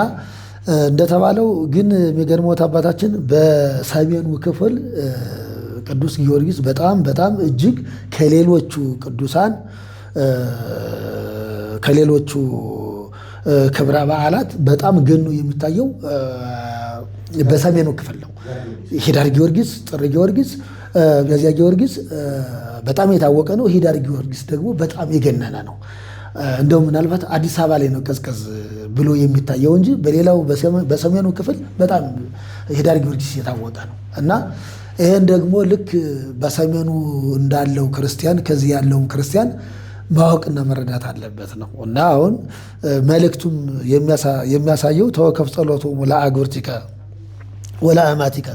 እንደተባለው ግን የሚገርመው አባታችን በሰሜኑ ክፍል ቅዱስ ጊዮርጊስ በጣም እጅግ ከሌሎቹ ቅዱሳን ከሌሎቹ ክብረ በዓላት በጣም ገኖ የሚታየው በሰሜኑ ክፍል ነው። ኅዳር ጊዮርጊስ፣ ጥር ጊዮርጊስ፣ ሚያዝያ ጊዮርጊስ በጣም የታወቀ ነው። ኅዳር ጊዮርጊስ ደግሞ በጣም የገነነ ነው። እንደው ምናልባት አዲስ አበባ ላይ ነው ቀዝቀዝ ብሎ የሚታየው እንጂ በሌላው በሰሜኑ ክፍል በጣም ኅዳር ጊዮርጊስ የታወቀ ነው እና ይህን ደግሞ ልክ በሰሜኑ እንዳለው ክርስቲያን ከዚህ ያለውን ክርስቲያን ማወቅና መረዳት አለበት ነው እና አሁን መልእክቱም የሚያሳየው ተወከፍ ጸሎቶሙ ለአግብርቲከ ወለአማቲከ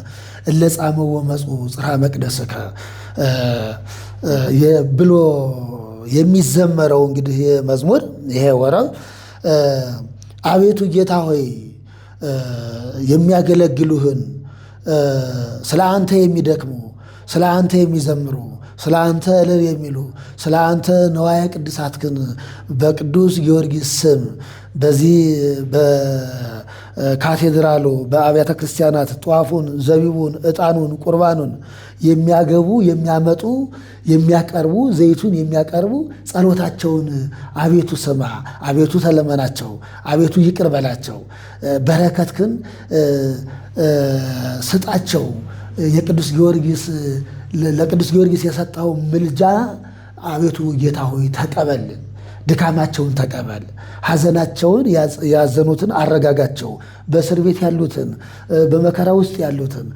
እለ ጻመው ወመጹ ጽርሐ መቅደስከ ብሎ የሚዘመረው እንግዲህ ይሄ መዝሙር ይሄ ወረብ አቤቱ ጌታ ሆይ የሚያገለግሉህን ስለ አንተ የሚደክሙ ስለ አንተ የሚዘምሩ ስለ አንተ እልል የሚሉ ስለ አንተ ነዋየ ቅድሳትክን በቅዱስ ጊዮርጊስ ስም በዚህ በካቴድራሉ በአብያተ ክርስቲያናት ጧፉን፣ ዘቢቡን፣ ዕጣኑን፣ ቁርባኑን የሚያገቡ የሚያመጡ የሚያቀርቡ ዘይቱን የሚያቀርቡ ጸሎታቸውን አቤቱ ስማ፣ አቤቱ ተለመናቸው፣ አቤቱ ይቅር በላቸው፣ በረከትክን ስጣቸው። የቅዱስ ጊዮርጊስ ለቅዱስ ጊዮርጊስ የሰጠው ምልጃ አቤቱ ጌታ ሆይ ተቀበል፣ ድካማቸውን ተቀበል፣ ሐዘናቸውን ያዘኑትን አረጋጋቸው፣ በእስር ቤት ያሉትን በመከራ ውስጥ ያሉትን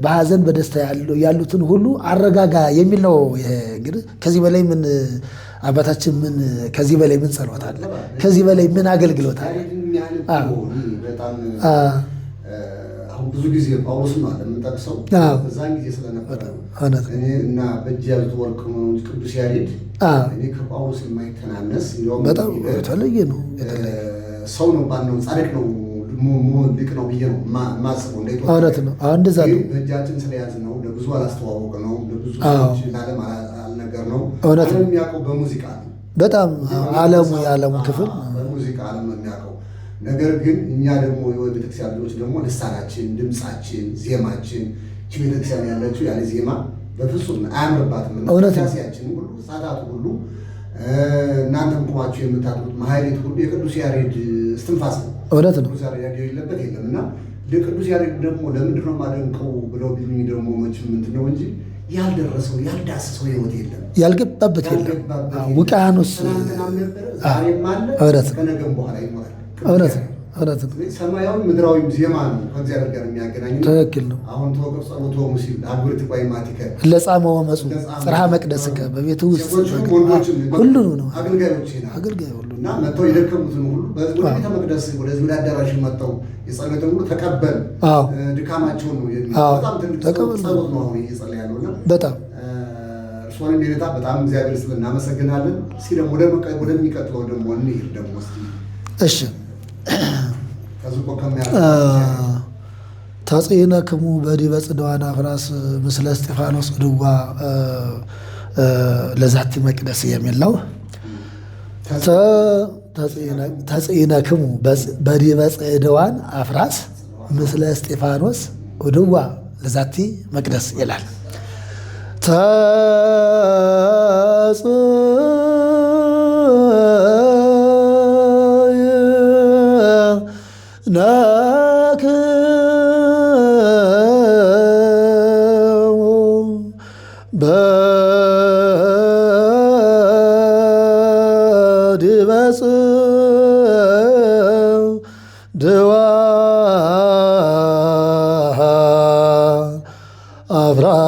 በሐዘን በደስታ ያሉትን ሁሉ አረጋጋ የሚል ነው። እንግዲህ ከዚህ በላይ ምን አባታችን ምን ከዚህ በላይ ምን ጸሎት አለ? ከዚህ በላይ ምን አገልግሎት አለ? አሁን ብዙ ጊዜ ጳውሎስ ነው የምንጠቅሰው በዛን ጊዜ ስለነበረ እኔ እና በእጅ ያሉት ወርቅ ነው ቅዱስ ያሬድ እኔ ከጳውሎስ የማይተናነስ በጣም የተለየ ነው። ሰው ነው ባለው ጻድቅ ነው ሊቅ ነው ብዬ ነው ማስበው። እውነት ነው። አሁን እንደዛ ነው። በእጃችን ስለያዝ ነው ለብዙ አላስተዋወቅ ነው ለብዙ ሰዎች ለዓለም አልነገር ነው። እውነት ነው። የሚያውቀው በሙዚቃ ነው። በጣም ዓለሙ የዓለሙ ክፍል በሙዚቃ ዓለም ነው የሚያውቀው። ነገር ግን እኛ ደግሞ የቤተክርስቲያን ልጆች ደግሞ ልሳናችን፣ ድምፃችን፣ ዜማችን ቤተክርስቲያን ያለችው ያለ ዜማ በፍጹም አያምርባትም። ሲያችን ሁሉ ጻዳቱ ሁሉ እናንተም ቁማችሁ የምታድሩት ማህሌት ሁሉ የቅዱስ ያሬድ እስትንፋስ ነው። እውነት ነው። ቅዱስ ያሬድ የሌለበት የለም እና ለቅዱስ ያሬድ ደግሞ ለምንድን ነው የማደንቀው ብለው ቢሉኝ ደግሞ መቼም እንትን ነው እንጂ ያልደረሰው ያልዳሰሰው ህይወት የለም፣ ያልገባበት የለም። ውቅያኖስ ዛሬም አለ ከነገም በኋላ ይኖራል። እውነት ነው። እውነት ነው። ሰማያዊ ምድራዊም ዜማ ነው ከእግዚአብሔር ጋር የሚያገናኝ። ትክክል ነው። አሁን ተወከፍ ጸሎቶሙ ሲል አግብርት ቋይማቲከ ለጻመ ወመጹ ጽርሐ መቅደስከ በቤቱ ውስጥ ሁሉ ነው አገልጋዮች ሁሉ እና መጥተው የደከሙትን ሁሉ በዚህ ወደ ቤተ መቅደስ ወደዚህ ወደ አዳራሽ መጥተው የጸሎትን ሁሉ ተቀበል ድካማቸውን ነው በጣም ትልቅ ጸሎት ነው አሁን እየጸለየ ያለውና በጣም እርሷንም ጌታ በጣም እግዚአብሔር ስለ እናመሰግናለን። እስኪ ደግሞ ወደሚቀጥለው ደግሞ እንሂድ ደግሞ እስኪ እሺ ተጽእነክሙ በዲበ ጽድዋን አፍራስ ምስለ እስጢፋኖስ ድዋ ለዛቲ መቅደስ የሚል ነው። ተጽእነክሙ በዲበ ጽድዋን አፍራስ ምስለ እስጢፋኖስ ድዋ ለዛቲ መቅደስ ይላል። በዲበ ጽድዋን አፍራስ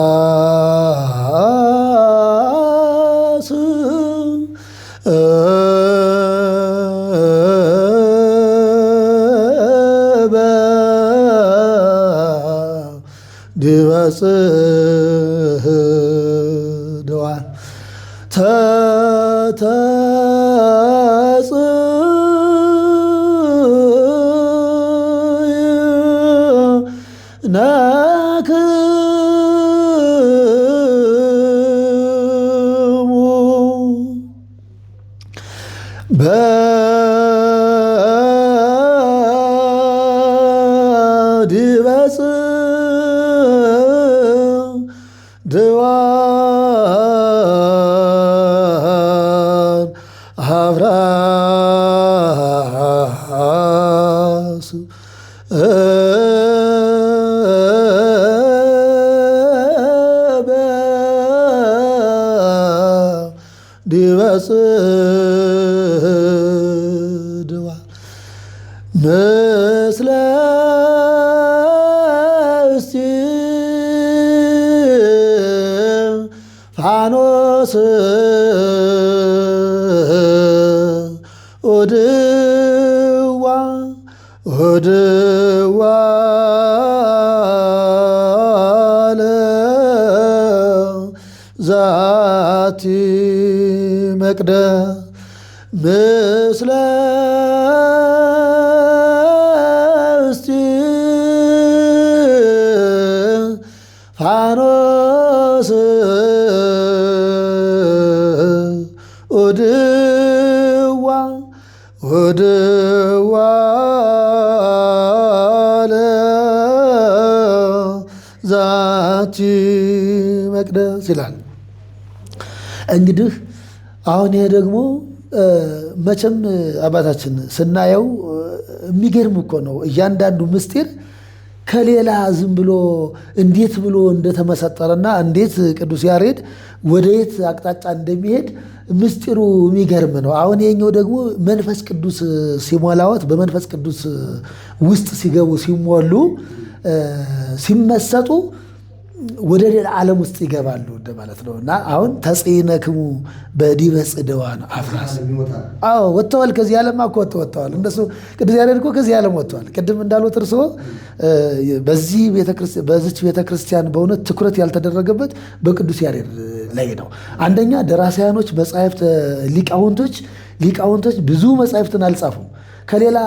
ዲበ ጽድዋን በዲበ ጽድዋን አፍራስ በዲበ ጽድዋን ምስለ እስጢፋኖስ ኦድዋ ኦድዋ ለዛቲ መቅደስ ምስለ እስጢፋኖስ ኦድዋ ኦድዋ ለዛቲ መቅደስ ይላል። እንግዲህ አሁን ይሄ ደግሞ መቼም አባታችን ስናየው የሚገርም እኮ ነው። እያንዳንዱ ምስጢር ከሌላ ዝም ብሎ እንዴት ብሎ እንደተመሰጠረና እንዴት ቅዱስ ያሬድ ወደ የት አቅጣጫ እንደሚሄድ ምስጢሩ የሚገርም ነው። አሁን የኛው ደግሞ መንፈስ ቅዱስ ሲሞላወት በመንፈስ ቅዱስ ውስጥ ሲገቡ ሲሞሉ ሲመሰጡ ወደ ሌላ ዓለም ውስጥ ይገባሉ ማለት ነው። እና አሁን ተጽዕነክሙ በዲበ ጽድዋን አፍራስ ወጥተዋል። ከዚህ ዓለም እኮ ወጥተዋል። እንደሱ ቅዱስ ያሬድ እኮ ከዚህ ዓለም ወጥተዋል። ቅድም እንዳሉት እርስዎ በዚች ቤተክርስቲያን በእውነት ትኩረት ያልተደረገበት በቅዱስ ያሬድ ላይ ነው። አንደኛ ደራሲያኖች፣ መጻሕፍት፣ ሊቃውንቶች ብዙ መጻሕፍትን አልጻፉም። ከሌላ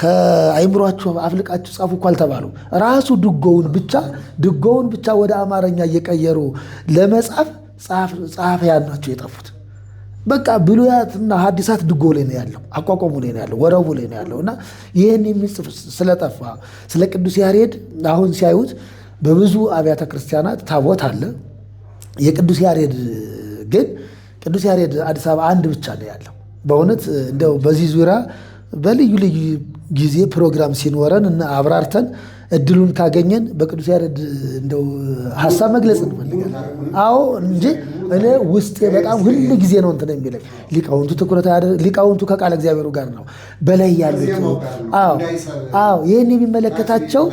ከአይምሯችሁ አፍልቃችሁ ጻፉ እኮ አልተባሉ። ራሱ ድጓውን ብቻ ወደ አማርኛ እየቀየሩ ለመጻፍ ጸሐፊያን ናቸው የጠፉት። በቃ ብሉያትና ሐዲሳት ድጓው ላይ ነው ያለው፣ አቋቋሙ ላይ ነው ያለው፣ ወረቡ ላይ ነው ያለው። እና ይህን የሚጽፍ ስለጠፋ ስለ ቅዱስ ያሬድ አሁን ሲያዩት በብዙ አብያተ ክርስቲያናት ታቦት አለ። የቅዱስ ያሬድ ግን ቅዱስ ያሬድ አዲስ አበባ አንድ ብቻ ነው ያለው። በእውነት እንደው በዚህ ዙሪያ በልዩ ልዩ ጊዜ ፕሮግራም ሲኖረን እና አብራርተን እድሉን ካገኘን በቅዱስ ያሬድ እንደው ሀሳብ መግለጽ እንፈልጋለን። አዎ እንጂ እኔ ውስጤ በጣም ሁል ጊዜ ነው እንትን የሚለኝ ሊቃውንቱ ትኩረት ሊቃውንቱ ከቃለ እግዚአብሔሩ ጋር ነው በላይ ያሉት። አዎ ይህን የሚመለከታቸው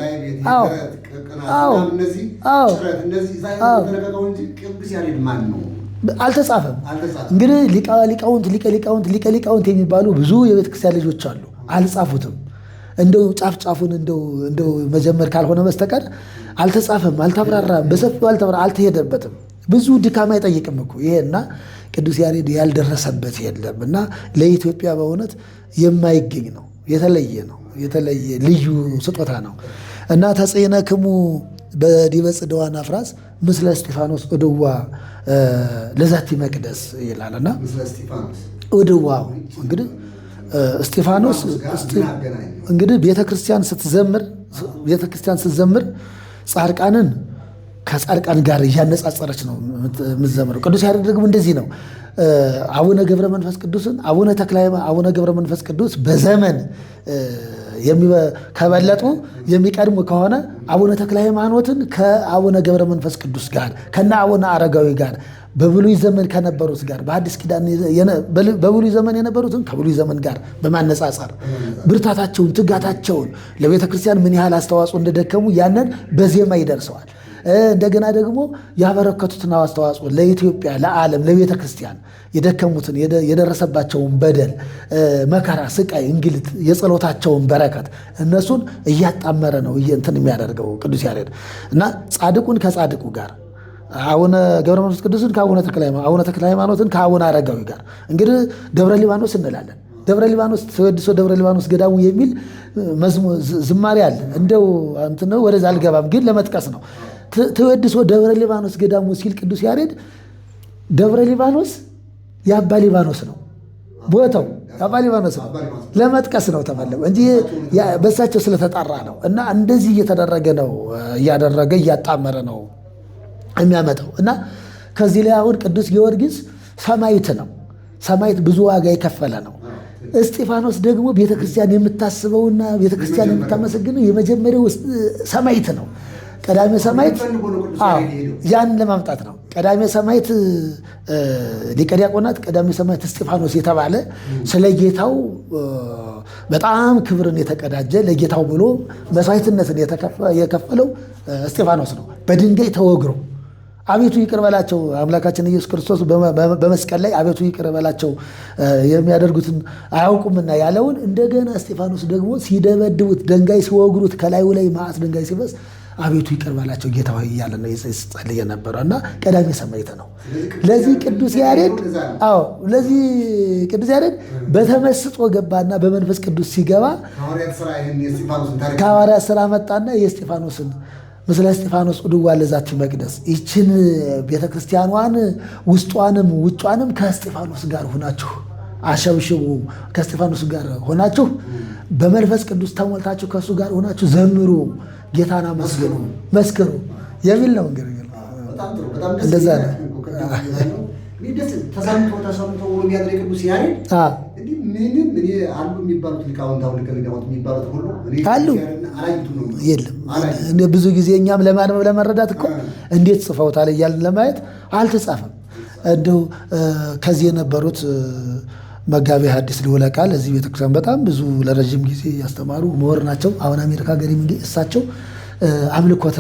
አልተጻፈም። እንግዲህ ሊቃውንት የሚባሉ ብዙ የቤተ ክርስቲያን ልጆች አሉ፣ አልጻፉትም። እንደው ጫፉን እንደው መጀመር ካልሆነ በስተቀር አልተጻፈም፣ አልተብራራም፣ በሰፊው አልተሄደበትም። ብዙ ድካም አይጠይቅም እኮ ይሄና ቅዱስ ያሬድ ያልደረሰበት የለም። እና ለኢትዮጵያ በእውነት የማይገኝ ነው፣ የተለየ ልዩ ስጦታ ነው። እና ተጽዕነክሙ በዲበ ጽድዋን አፍራስ ምስለ እስጢፋኖስ እድዋ ለዛቲ መቅደስ ይላልና እድዋ እንግዲህ እስጢፋኖስ እንግዲህ ቤተክርስቲያን ስትዘምር ጻድቃንን ከጻድቃን ጋር እያነጻጸረች ነው የምትዘምረው። ቅዱስ ያሬድ ደግሞ እንደዚህ ነው። አቡነ ገብረ መንፈስ ቅዱስን አቡነ ተክለ ሃይማኖት አቡነ ገብረ መንፈስ ቅዱስ በዘመን ከበለጡ የሚቀድሙ ከሆነ አቡነ ተክለ ሃይማኖትን ከአቡነ ገብረ መንፈስ ቅዱስ ጋር ከነ አቡነ አረጋዊ ጋር በብሉይ ዘመን ከነበሩት ጋር በአዲስ ኪዳን በብሉይ ዘመን የነበሩትን ከብሉይ ዘመን ጋር በማነጻጸር ብርታታቸውን፣ ትጋታቸውን ለቤተ ክርስቲያን ምን ያህል አስተዋጽኦ እንደደከሙ ያንን በዜማ ይደርሰዋል። እንደገና ደግሞ ያበረከቱትን አስተዋጽኦ ለኢትዮጵያ፣ ለዓለም፣ ለቤተ ክርስቲያን የደከሙትን የደረሰባቸውን በደል፣ መከራ፣ ስቃይ፣ እንግልት፣ የጸሎታቸውን በረከት እነሱን እያጣመረ ነው እንትን የሚያደርገው ቅዱስ ያሬድ እና ጻድቁን ከጻድቁ ጋር አቡነ ገብረ መንፈስ ቅዱስን ከአቡነ ተክለ ሃይማኖትን ከአቡነ አረጋዊ ጋር እንግዲህ ደብረ ሊባኖስ እንላለን። ደብረ ሊባኖስ ተወድሶ ደብረ ሊባኖስ ገዳሙ የሚል ዝማሬ አለ። እንደው እንትን ነው ወደዛ አልገባም፣ ግን ለመጥቀስ ነው። ተወድሶ ደብረ ሊባኖስ ገዳሙ ሲል ቅዱስ ያሬድ ደብረ ሊባኖስ የአባ ሊባኖስ ነው ቦታው፣ የአባ ሊባኖስ ነው ለመጥቀስ ነው ተፈለገው እንጂ በሳቸው ስለተጣራ ነው። እና እንደዚህ እየተደረገ ነው እያደረገ እያጣመረ ነው የሚያመጣው። እና ከዚህ ላይ አሁን ቅዱስ ጊዮርጊስ ሰማዕት ነው። ሰማዕት ብዙ ዋጋ የከፈለ ነው። እስጢፋኖስ ደግሞ ቤተክርስቲያን የምታስበውና ቤተክርስቲያን የምታመሰግነው የመጀመሪያው ሰማዕት ነው። ቀዳሜ ሰማዕት ያን ለማምጣት ነው። ቀዳሜ ሰማዕት ሊቀ ዲያቆናት ቀዳሜ ሰማዕት እስጢፋኖስ የተባለ ስለ ጌታው በጣም ክብርን የተቀዳጀ ለጌታው ብሎ መስዋዕትነትን የከፈለው እስጢፋኖስ ነው። በድንጋይ ተወግሮ አቤቱ ይቅር በላቸው አምላካችን ኢየሱስ ክርስቶስ በመስቀል ላይ አቤቱ ይቅር በላቸው የሚያደርጉትን አያውቁምና ያለውን እንደገና እስጢፋኖስ ደግሞ ሲደበድቡት ድንጋይ ሲወግሩት ከላዩ ላይ መዓት ድንጋይ ሲፈስ አቤቱ ይቅር በላቸው ጌታ ሆይ እያለ ነው ይጸልይ የነበረው እና ቀዳሜ ሰማዕት ነው። ለዚህ ቅዱስ ያሬድ በተመስጦ ገባና በመንፈስ ቅዱስ ሲገባ ከሐዋርያት ሥራ መጣና የእስጢፋኖስን ምስለ እስጢፋኖስ ዑድዋ ለዛቲ መቅደስ ይችን ቤተክርስቲያኗን ውስጧንም ውጯንም ከእስጢፋኖስ ጋር ሆናችሁ አሸብሽቡ፣ ከእስጢፋኖስ ጋር ሆናችሁ በመንፈስ ቅዱስ ተሞልታችሁ ከእሱ ጋር ሆናችሁ ዘምሩ፣ ጌታን አመስግኑ፣ መስክሩ የሚል ነው። እንግዲህ እንደዛ ነው። ተሰምቶ የሚያድር ቅዱስ ያሬድ ምንም አሉ የሚባሉት ሊቃውንት አሁን ከሚገባቱ የሚባሉት ሁሉ አሉ የለም። ብዙ ጊዜ እኛም ለማድመብ ለመረዳት እኮ እንዴት ጽፈውታል እያልን ለማየት አልተጻፈም። እንደው ከዚህ የነበሩት መጋቢ ሐዲስ ልዑለ ቃል እዚህ ቤተክርስቲያን በጣም ብዙ ለረጅም ጊዜ ያስተማሩ ምሁር ናቸው። አሁን አሜሪካ ሀገር እሳቸው አምልኮተ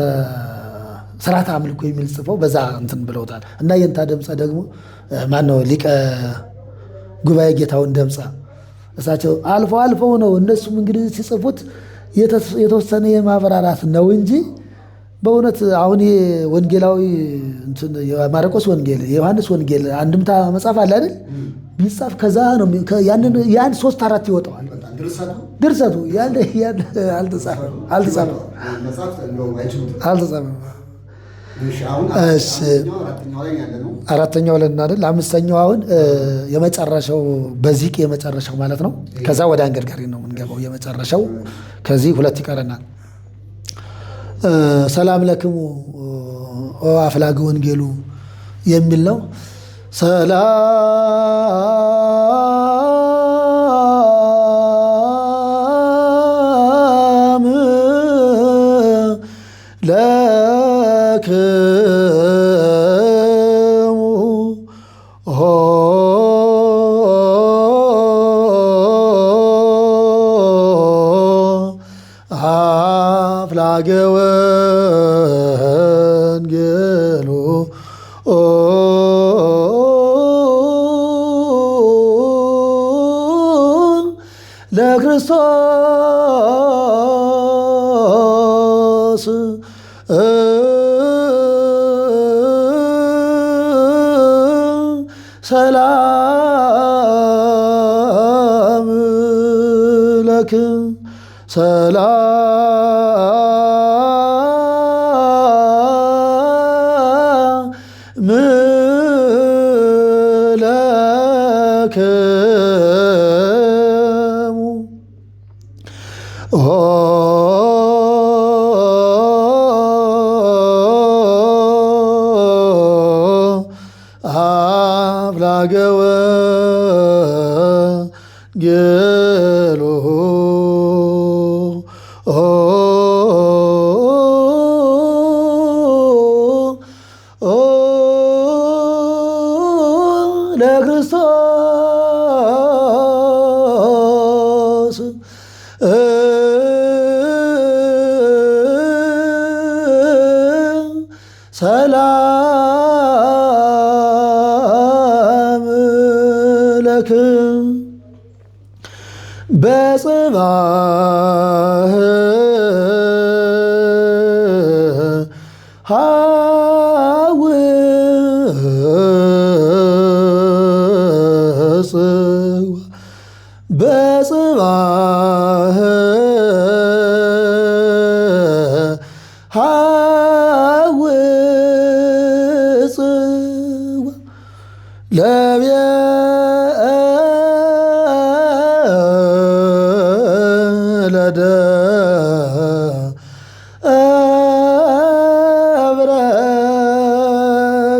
ስርዓተ አምልኮ የሚል ጽፈው በዛ እንትን ብለውታል። እና የንታ ደምፀ ደግሞ ማነው ሊቀ ጉባኤ ጌታውን ደምፀ እሳቸው አልፈው ነው እነሱም እንግዲህ ሲጽፉት የተወሰነ የማብራራት ነው እንጂ በእውነት አሁን ወንጌላዊ እንትን የማርቆስ ወንጌል የዮሐንስ ወንጌል አንድምታ መጽሐፍ አለ አይደል? ቢጻፍ ከዛ ነው ያን 3-4 ይወጣዋል ድርሰቱ ያን አልተጻፈም። አራተኛው ላይ አይደል? አምስተኛው አሁን የመጨረሻው በዚቅ የመጨረሻው ማለት ነው። ከዛ ወደ አንገርጋሪ ነው የምንገባው። የመጨረሻው ከዚህ 2 ይቀረናል። ሰላም ለክሙ አፍላገ ወንጌሉ የሚል ነው። ሰላም ለክሙ አፍላገ ወንጌሉ ለክርስቶስ ሰላም ለክ ሰላም ለክሙ አፍላገ ወንጌሉ ለክርስቶስ ሰላም ለክ በጽባህ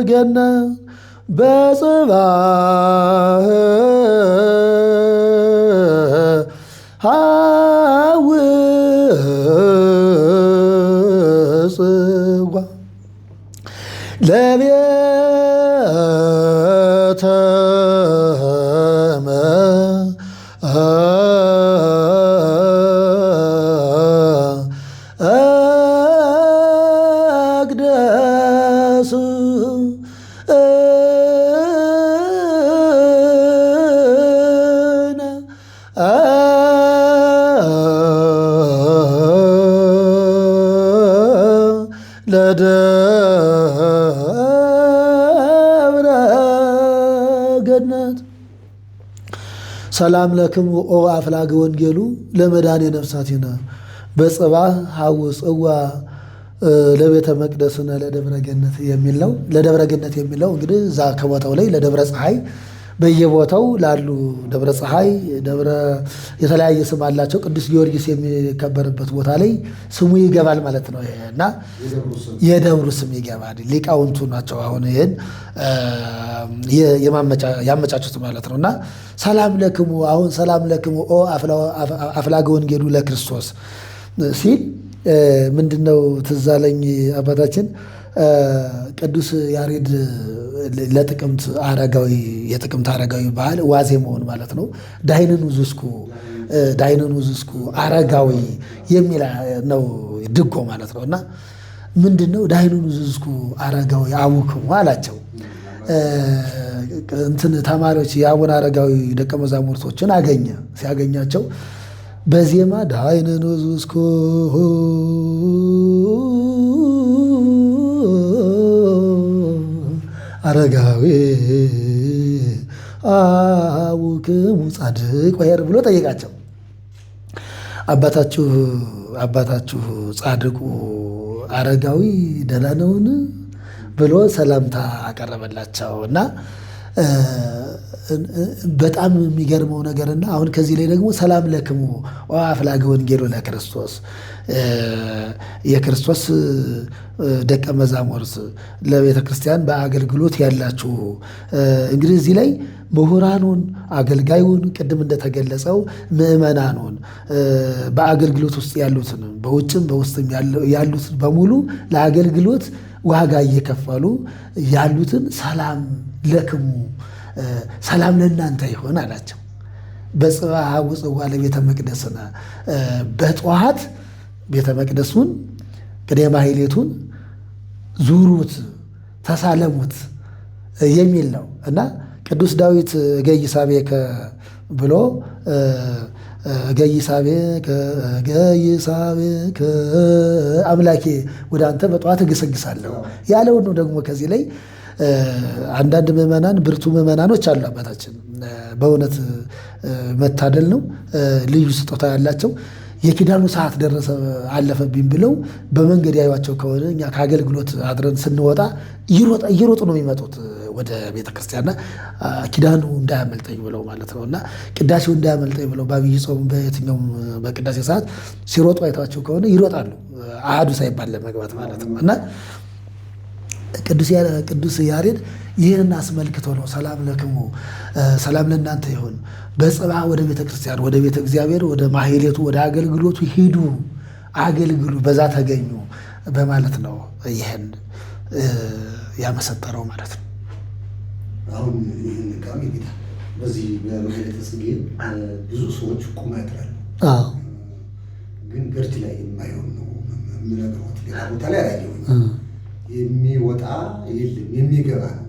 ገነት በጽባህ ሐውፅዋ ለቤተ መቅደስ ለደብረ ገነት ሰላም ለክሙ ኦ አፍላገ ወንጌሉ ለመድኃኔ ነፍሳቲነ በጽባህ ሐውፅዋ ለቤተ መቅደስነ ለደብረ ገነት የሚል ነው። ለደብረ ገነት የሚለው እንግዲህ እዛ ከቦታው ላይ ለደብረ ፀሐይ በየቦታው ላሉ ደብረ ፀሐይ ደብረ የተለያየ ስም አላቸው። ቅዱስ ጊዮርጊስ የሚከበርበት ቦታ ላይ ስሙ ይገባል ማለት ነው። እና የደብሩ ስም ይገባል። ሊቃውንቱ ናቸው አሁን ይህን ያመቻቹት ማለት ነው። እና ሰላም ለክሙ አሁን ሰላም ለክሙ ኦ አፍላገ ወንጌሉ ለክርስቶስ ሲል ምንድነው ትዝ አለኝ አባታችን ቅዱስ ያሬድ ለጥቅምት አረጋዊ የጥቅምት አረጋዊ በዓል ዋዜማውን ማለት ነው ዳይንን ውዝስኩ አረጋዊ የሚል ነው ድጎ ማለት ነው። እና ምንድነው ዳይንን ውዝስኩ አረጋዊ አቡክሙ አላቸው። እንትን ተማሪዎች የአቡነ አረጋዊ ደቀ መዛሙርቶችን አገኘ። ሲያገኛቸው በዜማ ዳይንን ውዝስኩ አረጋዊ አቡክሙ ጻድቅ ወኄር ብሎ ጠየቃቸው። አባታችሁ ጻድቁ አረጋዊ ደህና ነውን ብሎ ሰላምታ አቀረበላቸው። እና በጣም የሚገርመው ነገርና አሁን ከዚህ ላይ ደግሞ ሰላም ለክሙ አፍላገ ወንጌሉ ለክርስቶስ የክርስቶስ ደቀ መዛሙርት ለቤተ ክርስቲያን በአገልግሎት ያላችሁ እንግዲህ እዚህ ላይ ምሁራኑን አገልጋዩን ቅድም እንደተገለጸው ምዕመናኑን በአገልግሎት ውስጥ ያሉትን በውጭም በውስጥም ያሉትን በሙሉ ለአገልግሎት ዋጋ እየከፈሉ ያሉትን ሰላም ለክሙ ሰላም ለእናንተ ይሆን አላቸው። በጽባህ ሐውፅዋ ለቤተ መቅደስነ በጠዋት ቤተ መቅደሱን ቅድመ ማሕሌቱን ዙሩት ተሳለሙት የሚል ነው። እና ቅዱስ ዳዊት እገይሳቤከ ብሎ እገይሳቤከ አምላኬ ወደ አንተ በጠዋት እገሰግሳለሁ ያለውን ነው። ደግሞ ከዚህ ላይ አንዳንድ ምዕመናን ብርቱ ምዕመናኖች አሉ አባታችን በእውነት መታደል ነው። ልዩ ስጦታ ያላቸው የኪዳኑ ሰዓት ደረሰ አለፈብኝ ብለው በመንገድ ያዩቸው ከሆነ እኛ ከአገልግሎት አድረን ስንወጣ እየሮጡ ነው የሚመጡት ወደ ቤተክርስቲያንና ኪዳኑ እንዳያመልጠኝ ብለው ማለት ነው። እና ቅዳሴው እንዳያመልጠኝ ብለው በአብይ ጾም በየትኛውም በቅዳሴ ሰዓት ሲሮጡ አይተዋቸው ከሆነ ይሮጣሉ አሃዱ ሳይባል ለመግባት ማለት ነው። እና ቅዱስ ያሬድ ይህንን አስመልክቶ ነው ሰላም ለክሙ ሰላም ለእናንተ ይሁን በጽባህ ወደ ቤተ ክርስቲያን ወደ ቤተ እግዚአብሔር ወደ ማሕሌቱ ወደ አገልግሎቱ ሂዱ አገልግሉ በዛ ተገኙ በማለት ነው ይህን ያመሰጠረው ማለት ነው። አሁን ይህን ቃል ጌታ በዚህ በማሕሌተ ጽጌ ብዙ ሰዎች ቁማ ያጥራሉ። ግን ገርጅ ላይ የማይሆን ነው የምነግሮት ሌላ ቦታ ላይ አላየሁም። የሚወጣ የለም የሚገባ ነው።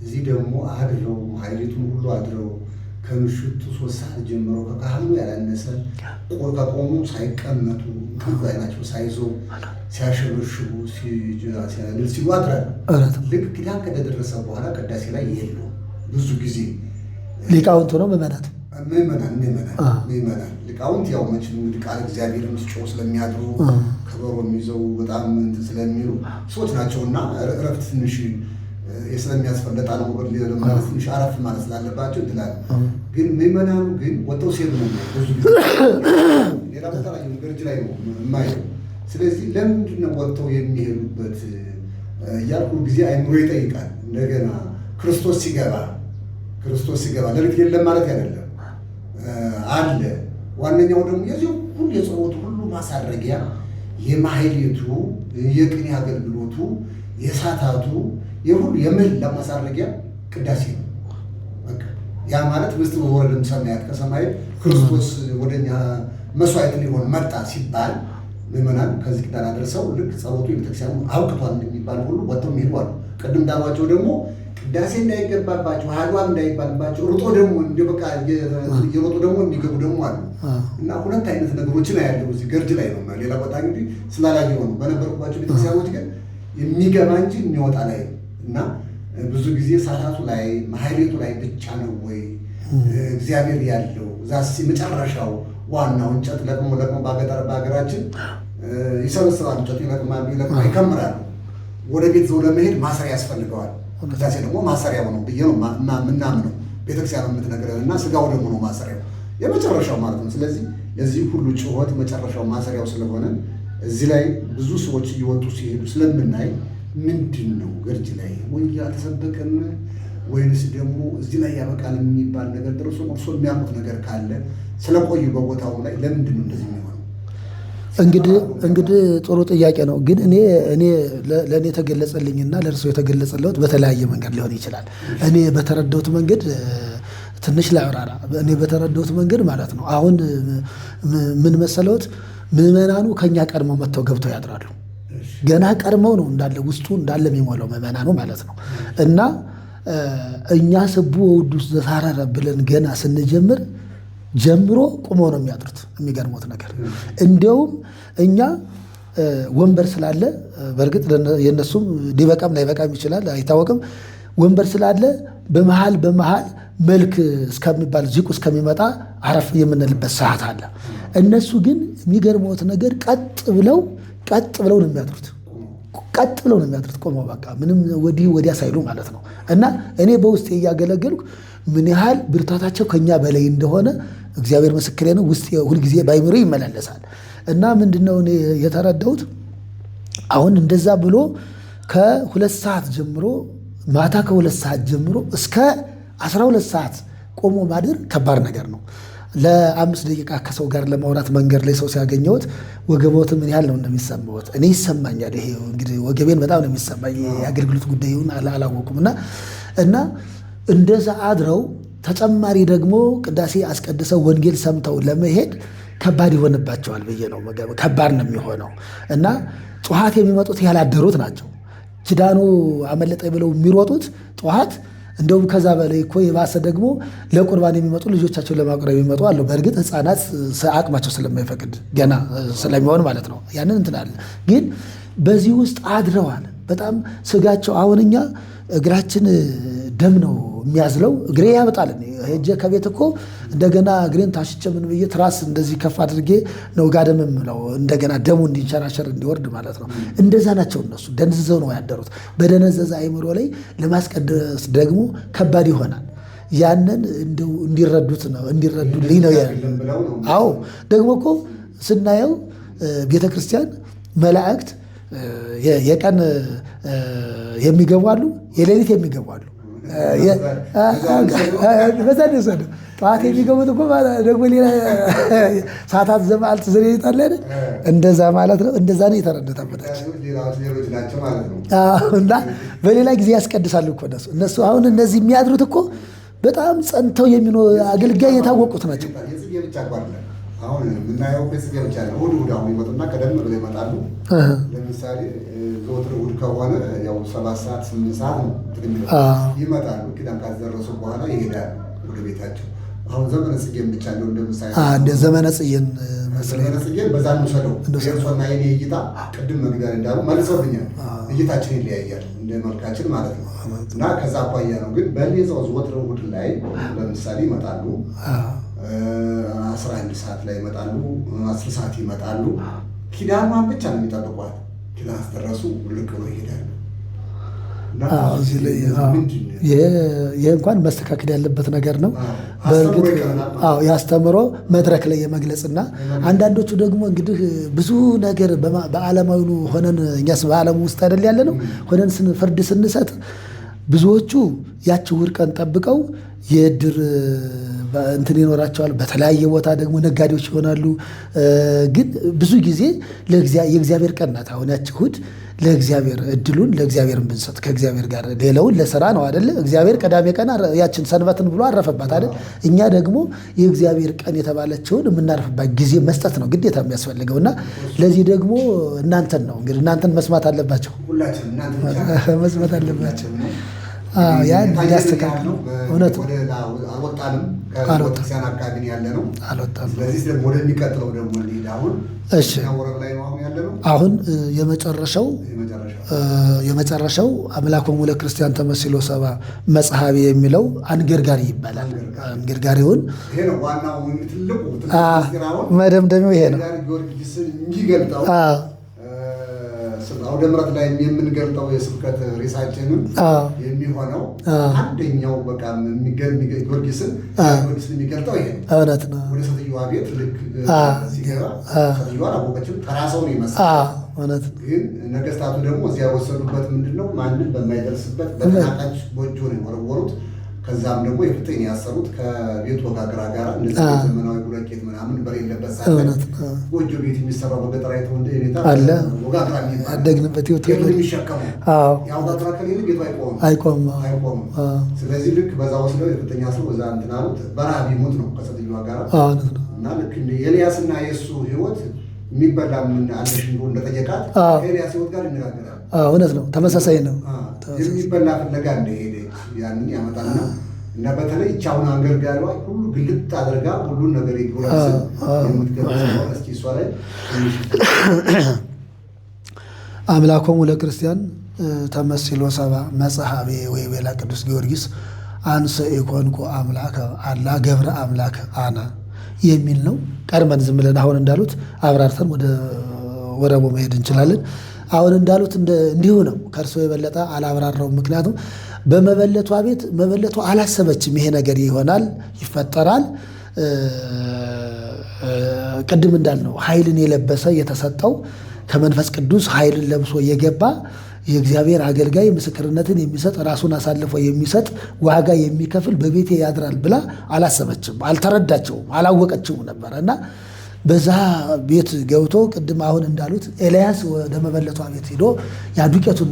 እዚህ ደግሞ አድረው ማሕሌቱን ሁሉ አድረው ከምሽቱ 3 ሰዓት ጀምሮ ከካህኑ ያላነሰ ከቆሙ ሳይቀመጡ አይናቸው ሳይዞ ሲያሸበሽቡ ሲያንል ሲሉ አድራሉ። ልክ ኪዳን ከተደረሰ በኋላ ቅዳሴ ላይ ይሄዱ ብዙ ጊዜ ሊቃውንቱ ነው ምዕመናን ሊቃውንት ያው መቼም ቃል እግዚአብሔርን ሲጮህ ስለሚያድሩ ከበሮ የሚይዘው በጣም እንትን ስለሚሉ ሰዎች ናቸውና እረፍት ትንሽ ስለሚያስፈልጣ ነው ማለት ትንሽ አረፍ ማለት ስላለባቸው ይላል። ግን ምዕመናኑ ግን ወጥተው ሲሄዱ ነው ብዙ ጊዜ ሌላ ቦታ ላይ ገርጅ ላይ ነው የማየው። ስለዚህ ለምንድን ነው ወጥተው የሚሄዱበት እያልኩ ጊዜ አይምሮ ይጠይቃል። እንደገና ክርስቶስ ሲገባ ሌሊት የለም ማለት አይደለም አለ። ዋነኛው ደግሞ የዚህ ሁሉ የጸሎቱ ሁሉ ማሳረጊያ የማህሌቱ፣ የቅኔ አገልግሎቱ፣ የሳታቱ የሁሉ የመላ ማሳረጊያ ቅዳሴ ነው። በቃ ያ ማለት ምስጢር ወረደም ሰማያት ከሰማይ ክርስቶስ ወደኛ መስዋዕት ሊሆን መጣ ሲባል ምዕመናን ከዚህ ኪዳን አደረሰው ልክ ጸሎቱ የቤተክርስቲያኑ አውቅቷል እንደሚባል ሁሉ ወጥተው የሚሄዱ አሉ። ቅድም እንዳሏቸው ደግሞ ቅዳሴ እንዳይገባባቸው ሀዷን እንዳይባልባቸው ሩጦ ደግሞ በቃ እየሮጡ ደግሞ የሚገቡ ደግሞ አሉ። እና ሁለት አይነት ነገሮችን ያለው እዚህ ገርጅ ላይ ነው። ሌላ ቦታ እንግዲህ ስላላየሁ ነው። በነበርኩባቸው ቤተክርስቲያኖች ግን የሚገባ እንጂ የሚወጣ ላይ እና ብዙ ጊዜ ሳታቱ ላይ ማህሌቱ ላይ ብቻ ነው ወይ እግዚአብሔር ያለው? እዛስ መጨረሻው ዋናው እንጨት ለቅሞ በሀገራችን ይሰበስባል። እንጨት ይለቅማሉ፣ ይከምራሉ። ወደ ቤት ዘው ለመሄድ ማሰሪያ ያስፈልገዋል። ቅዳሴ ደግሞ ማሰሪያው ነው ብዬ ነው ምናምነው ቤተክርስቲያን የምትነግረን እና ስጋው ደግሞ ነው ማሰሪያው የመጨረሻው ማለት ነው። ስለዚህ የዚህ ሁሉ ጩኸት መጨረሻው ማሰሪያው ስለሆነ እዚህ ላይ ብዙ ሰዎች እየወጡ ሲሄዱ ስለምናይ ምንድን ነው ገርጅ ላይ ወይ ያልተሰበከም ወይንስ ደግሞ እዚህ ላይ ያበቃል የሚባል ነገር ደርሶ እርሶ የሚያውቁት ነገር ካለ ስለቆዩ በቦታው ላይ ለምንድን ነው እንደዚህ የሚሆነው? እንግዲህ ጥሩ ጥያቄ ነው። ግን እኔ ለእኔ የተገለጸልኝና ለእርሶ የተገለጸለት በተለያየ መንገድ ሊሆን ይችላል። እኔ በተረዳሁት መንገድ ትንሽ ላብራራ። እኔ በተረዳሁት መንገድ ማለት ነው። አሁን ምን መሰለዎት፣ ምዕመናኑ ከኛ ቀድመው መጥተው ገብተው ያድራሉ። ገና ቀድመው ነው እንዳለ ውስጡ እንዳለ የሚሞላው ምዕመናኑ ማለት ነው። እና እኛ ስቡ ወውዱስ ዘሳረረ ብለን ገና ስንጀምር ጀምሮ ቁመው ነው የሚያድሩት። የሚገርሙት ነገር እንዲያውም እኛ ወንበር ስላለ በእርግጥ የእነሱም ሊበቃም ላይበቃም ይችላል አይታወቅም። ወንበር ስላለ በመሃል መልክ እስከሚባል ዚቁ እስከሚመጣ አረፍ የምንልበት ሰዓት አለ። እነሱ ግን የሚገርመውት ነገር ቀጥ ብለው ነው የሚያድሩት። ቀጥ ብለው ነው የሚያድሩት ቆመው በቃ ምንም ወዲህ ወዲያ ሳይሉ ማለት ነው። እና እኔ በውስጤ እያገለገልኩ ምን ያህል ብርታታቸው ከኛ በላይ እንደሆነ እግዚአብሔር ምስክሬ ነው። ውስጥ ሁልጊዜ ባይምሮ ይመላለሳል። እና ምንድነው እኔ የተረዳሁት አሁን እንደዛ ብሎ ከ2 ሰዓት ጀምሮ ማታ ከ2 ሰዓት ጀምሮ እስከ 12 ሰዓት ቆሞ ማደር ከባድ ነገር ነው። ለ5 ደቂቃ ከሰው ጋር ለማውራት መንገድ ላይ ሰው ሲያገኘውት ወገቦት ምን ያህል ነው እንደሚሰማዎት? እኔ ይሰማኛል። ይሄ እንግዲህ ወገቤን በጣም ነው የሚሰማኝ። የአገልግሎት ጉዳዩን አላወቁም። እና እንደዛ አድረው ተጨማሪ ደግሞ ቅዳሴ አስቀድሰው ወንጌል ሰምተው ለመሄድ ከባድ ይሆንባቸዋል ብዬ ነው። ከባድ ነው የሚሆነው። እና ጠዋት የሚመጡት ያላደሩት ናቸው። ኪዳኑ አመለጠኝ ብለው የሚሮጡት ጠዋት እንደውም ከዛ በላይ እኮ የባሰ ደግሞ ለቁርባን የሚመጡ ልጆቻቸውን ለማቅረብ የሚመጡ አሉ። በእርግጥ ሕፃናት አቅማቸው ስለማይፈቅድ ገና ስለሚሆን ማለት ነው። ያንን እንትናለ ግን በዚህ ውስጥ አድረዋል። በጣም ስጋቸው አሁን እኛ እግራችን ደም ነው የሚያዝለው። እግሬ ያበጣል። ሄጄ ከቤት እኮ እንደገና እግሬን ታሽቼ ምን ብዬ ትራስ እንደዚህ ከፍ አድርጌ ነው ጋደም የምለው እንደገና ደሙ እንዲንሸራሸር እንዲወርድ ማለት ነው። እንደዛ ናቸው እነሱ። ደንዝዘው ነው ያደሩት። በደነዘዘ አይምሮ ላይ ለማስቀደስ ደግሞ ከባድ ይሆናል። ያንን እንደው እንዲረዱት ነው እንዲረዱልኝ ነው። አዎ ደግሞ እኮ ስናየው ቤተ ክርስቲያን መላእክት የቀን የሚገቡ አሉ፣ የሌሊት የሚገቡ አሉ። በዛ ነው ጠዋት የሚገቡት እኮ ደግሞ ሌላ ሰዓታት ዘመዓልት ዘሌሊት አለ አይደል? እንደዛ ማለት ነው። እንደዛ ነው የተረዳታበታቸው። እና በሌላ ጊዜ ያስቀድሳሉ እኮ እነሱ አሁን እነዚህ የሚያድሩት እኮ በጣም ጸንተው የሚኖሩ አገልጋይ የታወቁት ናቸው። አሁን የምናየው ቤተሰብ ብቻ ነው። እሑድ አሁን ይመጡና ቀደም ብለው ይመጣሉ። ለምሳሌ ዘወትር እሑድ ከሆነ ያው 7 ሰዓት 8 ሰዓት ነው ይመጣሉ። ኪዳን ካደረሱ በኋላ ይሄዳሉ ወደ ቤታቸው። አሁን ዘመነ ጽጌን ብቻ ነው እንደምሳሌ እንደ ዘመነ ጽጌን መስለኝ ዘመነ ጽጌን በዛ ነው ሰደው የእርሶና የኔ እይታ ቅድም መግቢያ እንዳሉ መልሰውብኛል። እይታችን ይለያያል እንደ መልካችን ማለት ነው። እና ከዛ አኳያ ነው። ግን በሌዛው ዘወትር እሑድ ላይ ለምሳሌ ይመጣሉ 11 ሰዓት ላይ ይመጣሉ፣ 10 ሰዓት ይመጣሉ። ኪዳኗን ብቻ ነው የሚጠብቋት። ኪዳን አስደረሱ ልቅ ብሎ ይሄዳሉ። እዚህ ላይ ይህ እንኳን መስተካከል ያለበት ነገር ነው። በእርግጥ ያስተምሮ መድረክ ላይ የመግለጽና አንዳንዶቹ ደግሞ እንግዲህ ብዙ ነገር በዓለማዊ ሆነን እኛስ በዓለሙ ውስጥ አይደል ያለ ነው ሆነን ፍርድ ስንሰጥ ብዙዎቹ ያቺ እሑድ ቀን ጠብቀው የእድር እንትን ይኖራቸዋል። በተለያየ ቦታ ደግሞ ነጋዴዎች ይሆናሉ። ግን ብዙ ጊዜ የእግዚአብሔር ቀን ናት። አሁን ያቺ እሑድ ለእግዚአብሔር እድሉን ለእግዚአብሔር ብንሰጥ ከእግዚአብሔር ጋር ሌላውን ለስራ ነው አይደለ? እግዚአብሔር ቀዳሜ ቀን ያችን ሰንበትን ብሎ አረፈባት አይደል? እኛ ደግሞ የእግዚአብሔር ቀን የተባለችውን የምናርፍባት ጊዜ መስጠት ነው ግዴታ የሚያስፈልገው እና ለዚህ ደግሞ እናንተን ነው እንግዲህ እናንተን መስማት አለባቸው፣ መስማት አለባቸው። ያን ያስተካክሉ። እውነት አልወጣም አካባቢ ያለ ነው አልወጣም። ስለዚህ ደግሞ ወደሚቀጥለው ደግሞ እንሂድ። እሺ አሁን የመጨረሻው አምላኮሙ ለክርስቲያን ተመሲሎ ሰብአ መጽሐቤ የሚለው አንገርጋሪ ይባላል። አንገርጋሪውን ይሄ ነው ዋናው ትልቁ መደምደሚያው ይሄ ነው። አውደ ምሕረት ላይ የምንገልጠው የስብከት ሬሳችንን የሚሆነው አንደኛው በቃ ጊዮርጊስን የሚገልጠው ይሄ እውነት ነው። ወደ ሴትዮዋ ቤት ልክ ሲገባ ሴትዮዋ አላወቀችም፣ ተራ ሰው ነው ይመስል እውነት። ግን ነገስታቱ ደግሞ እዚያ የወሰዱበት ምንድነው ማንም በማይደርስበት በተናቃች ጎጆ ነው የወረወሩት። ከዛም ደግሞ የፍጥኝ ያሰሩት ከቤቱ ወጋግራ ጋር እንደዚህ ዘመናዊ ብሎኬት ምናምን በሌለበት ሳይሆን ጎጆ ቤት የሚሰራው በገጠራዊት ሁኔታ አለ ወጋግራ የሚባል አደግንበት ቤቱ የሚሸከመው ያው ወጋግራ ከሌለ ቤቱ አይቆምም። ስለዚህ ልክ በዛ ወስደው የፍጥኝ አስረው እዛ እንትን አሉት። በረሃብ ይሞት ነው ከሴትዮዋ ጋር እና ልክ እንደ ኤልያስና የእሱ ህይወት የሚበላ ምን አለሽ ብሎ እንደጠየቃት ኤልያስ ህይወት ጋር ይነጋገራል። እውነት ነው። ተመሳሳይ ነው። የሚበላ ፍለጋ እንደሄደ ያንን ያመጣና እና በተለይ ቻውን አንገርጋሪዋ ሁሉ ግልጥ አድርጋ ሁሉን ነገር ይጎራስ የምትገባው እስኪ እሷ ላይ አምላኮሙ ለክርስቲያን ተመሲሎ ሰብአ መጽሐቤ ወይቤላ ቅዱስ ጊዮርጊስ አንሰ ኢኮንኩ አምላከ አላ ገብረ አምላክ አነ የሚል ነው። ቀድመን ዝም ብለን አሁን እንዳሉት አብራርተን ወደ ወረቦ መሄድ እንችላለን። አሁን እንዳሉት እንዲሁ ነው። ከእርሶ የበለጠ አላብራራውም። ምክንያቱም በመበለቷ ቤት መበለቷ አላሰበችም ይሄ ነገር ይሆናል ይፈጠራል። ቅድም እንዳልነው ኃይልን የለበሰ የተሰጠው ከመንፈስ ቅዱስ ኃይልን ለብሶ የገባ የእግዚአብሔር አገልጋይ ምስክርነትን የሚሰጥ ራሱን አሳልፎ የሚሰጥ ዋጋ የሚከፍል በቤቴ ያድራል ብላ አላሰበችም፣ አልተረዳቸውም፣ አላወቀችውም ነበር እና በዛ ቤት ገብቶ ቅድም አሁን እንዳሉት ኤልያስ ወደ መበለቷ ቤት ሄዶ ያ ዱቄቱን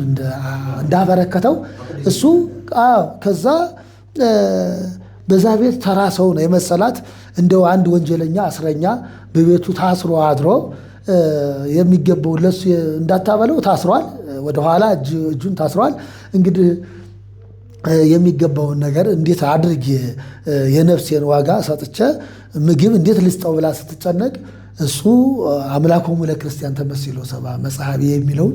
እንዳበረከተው እሱ ከዛ በዛ ቤት ተራ ሰው ነው የመሰላት። እንደው አንድ ወንጀለኛ እስረኛ በቤቱ ታስሮ አድሮ የሚገባው ለሱ እንዳታበለው ታስሯል። ወደኋላ እጁን ታስሯል። እንግዲህ የሚገባውን ነገር እንዴት አድርጌ የነፍሴን ዋጋ ሰጥቼ ምግብ እንዴት ልስጠው ብላ ስትጨነቅ እሱ አምላኮሙ ለክርስቲያን ተመሲሎ ሰብአ መጽሐቤ የሚለውን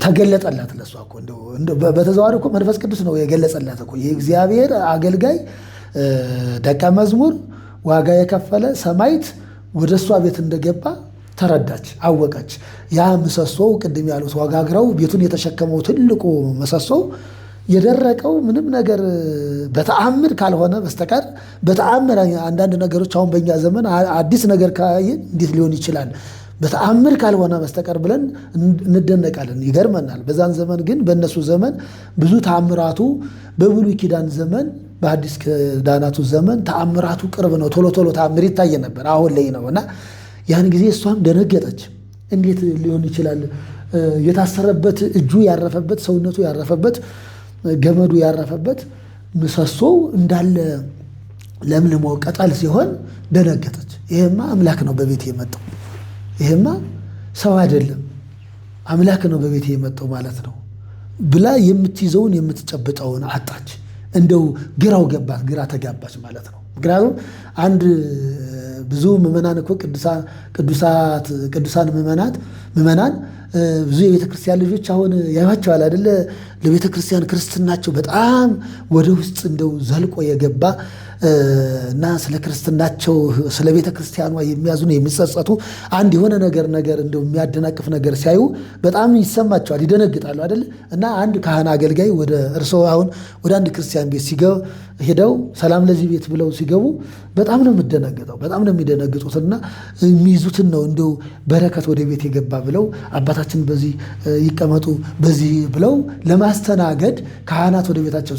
ተገለጠላት። ለሷ እኮ እንደው በተዘዋዋሪ እኮ መንፈስ ቅዱስ ነው የገለጸላት እኮ የእግዚአብሔር አገልጋይ ደቀ መዝሙር ዋጋ የከፈለ ሰማዕት ወደ እሷ ቤት እንደገባ ተረዳች፣ አወቀች። ያ ምሰሶው ቅድም ያሉት ወጋግራው ቤቱን የተሸከመው ትልቁ ምሰሶው የደረቀው ምንም ነገር በተአምር ካልሆነ በስተቀር በተአምር አንዳንድ ነገሮች አሁን በእኛ ዘመን አዲስ ነገር ካየን እንዴት ሊሆን ይችላል በተአምር ካልሆነ በስተቀር ብለን እንደነቃለን፣ ይገርመናል። በዛን ዘመን ግን በእነሱ ዘመን ብዙ ተአምራቱ በብሉይ ኪዳን ዘመን በአዲስ ኪዳናቱ ዘመን ተአምራቱ ቅርብ ነው። ቶሎ ቶሎ ተአምር ይታየ ነበር፣ አሁን ላይ ነው እና ያን ጊዜ እሷም ደነገጠች። እንዴት ሊሆን ይችላል? የታሰረበት እጁ ያረፈበት ሰውነቱ ያረፈበት ገመዱ ያረፈበት ምሰሶው እንዳለ ለምልሞ ቀጠል ሲሆን ደነገጠች። ይሄማ አምላክ ነው በቤት የመጣው፣ ይሄማ ሰው አይደለም አምላክ ነው በቤት የመጣው ማለት ነው ብላ የምትይዘውን የምትጨብጠውን አጣች። እንደው ግራው ገባት፣ ግራ ተጋባች ማለት ነው። ምክንያቱም አንድ ብዙ ምዕመናን እኮ ቅዱሳን ምዕመናን ብዙ የቤተ ክርስቲያን ልጆች አሁን ያዩዋቸዋል አይደለ? ለቤተ ክርስቲያን ክርስትናቸው በጣም ወደ ውስጥ እንደው ዘልቆ የገባ እና ስለ ክርስትናቸው ስለ ቤተ ክርስቲያኗ የሚያዝኑ የሚጸጸቱ አንድ የሆነ ነገር እንደው የሚያደናቅፍ ነገር ሲያዩ በጣም ይሰማቸዋል፣ ይደነግጣሉ አይደል? እና አንድ ካህን አገልጋይ ወደ እርስዎ አሁን ወደ አንድ ክርስቲያን ቤት ሄደው ሰላም ለዚህ ቤት ብለው ሲገቡ በጣም ነው የምደነግጠው፣ በጣም ነው የሚደነግጡትና የሚይዙትን ነው እንደው በረከት ወደ ቤት የገባ ብለው አባታችን በዚህ ይቀመጡ በዚህ ብለው ለማስተናገድ ካህናት ወደ ቤታቸው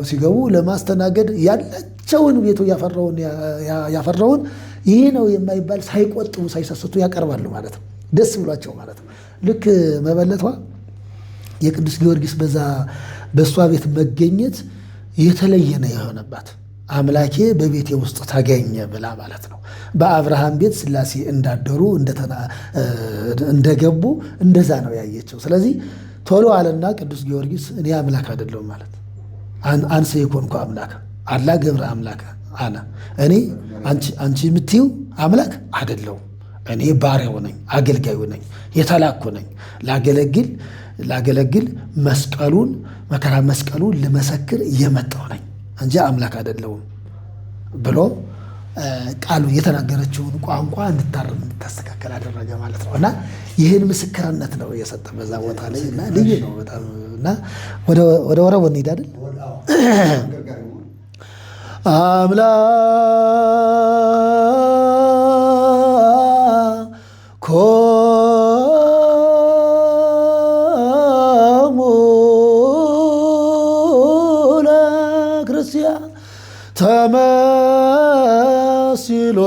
ሲገቡ ለማስተናገድ ያላቸውን ቤቱ ያፈራውን ይሄ ነው የማይባል ሳይቆጥቡ ሳይሰስቱ ያቀርባሉ ማለት ነው። ደስ ብሏቸው ማለት ነው። ልክ መበለቷ የቅዱስ ጊዮርጊስ በእሷ ቤት መገኘት የተለየ ነው የሆነባት። አምላኬ በቤቴ ውስጥ ተገኘ ብላ ማለት ነው። በአብርሃም ቤት ሥላሴ እንዳደሩ እንደገቡ እንደዛ ነው ያየችው። ስለዚህ ቶሎ አለና ቅዱስ ጊዮርጊስ እኔ አምላክ አይደለሁም ማለት አንሰ የኮንኩ አምላክ አላ ገብረ አምላክ አነ እኔ አንቺ የምትይው አምላክ አይደለሁም። እኔ ባሪያው ነኝ፣ አገልጋዩ ነኝ፣ የተላኩ ነኝ ላገለግል መስቀሉን መከራ መስቀሉን ልመሰክር እየመጣሁ ነኝ እንጂ አምላክ አይደለሁም ብሎ ቃሉ የተናገረችውን ቋንቋ እንድታርም እንድታስተካከል አደረገ ማለት ነው። እና ይህን ምስክርነት ነው የሰጠ በዛ ቦታ ላይ እና ልዩ ነው በጣም። እና ወደ ወረቡ እንሂድ አይደል? አምላክ ተመስሎ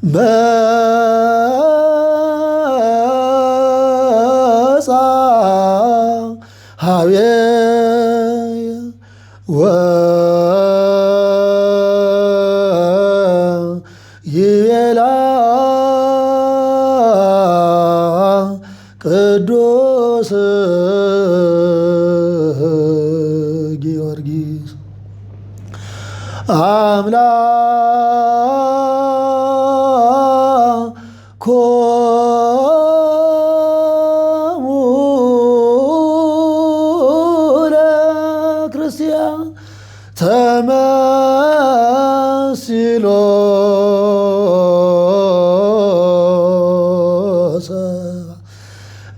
መጻ ሀቤየ ወይቤላ ቅዱስ ጊዮርጊስ አምላኮሙ ለክርስቲያን ተመስሎ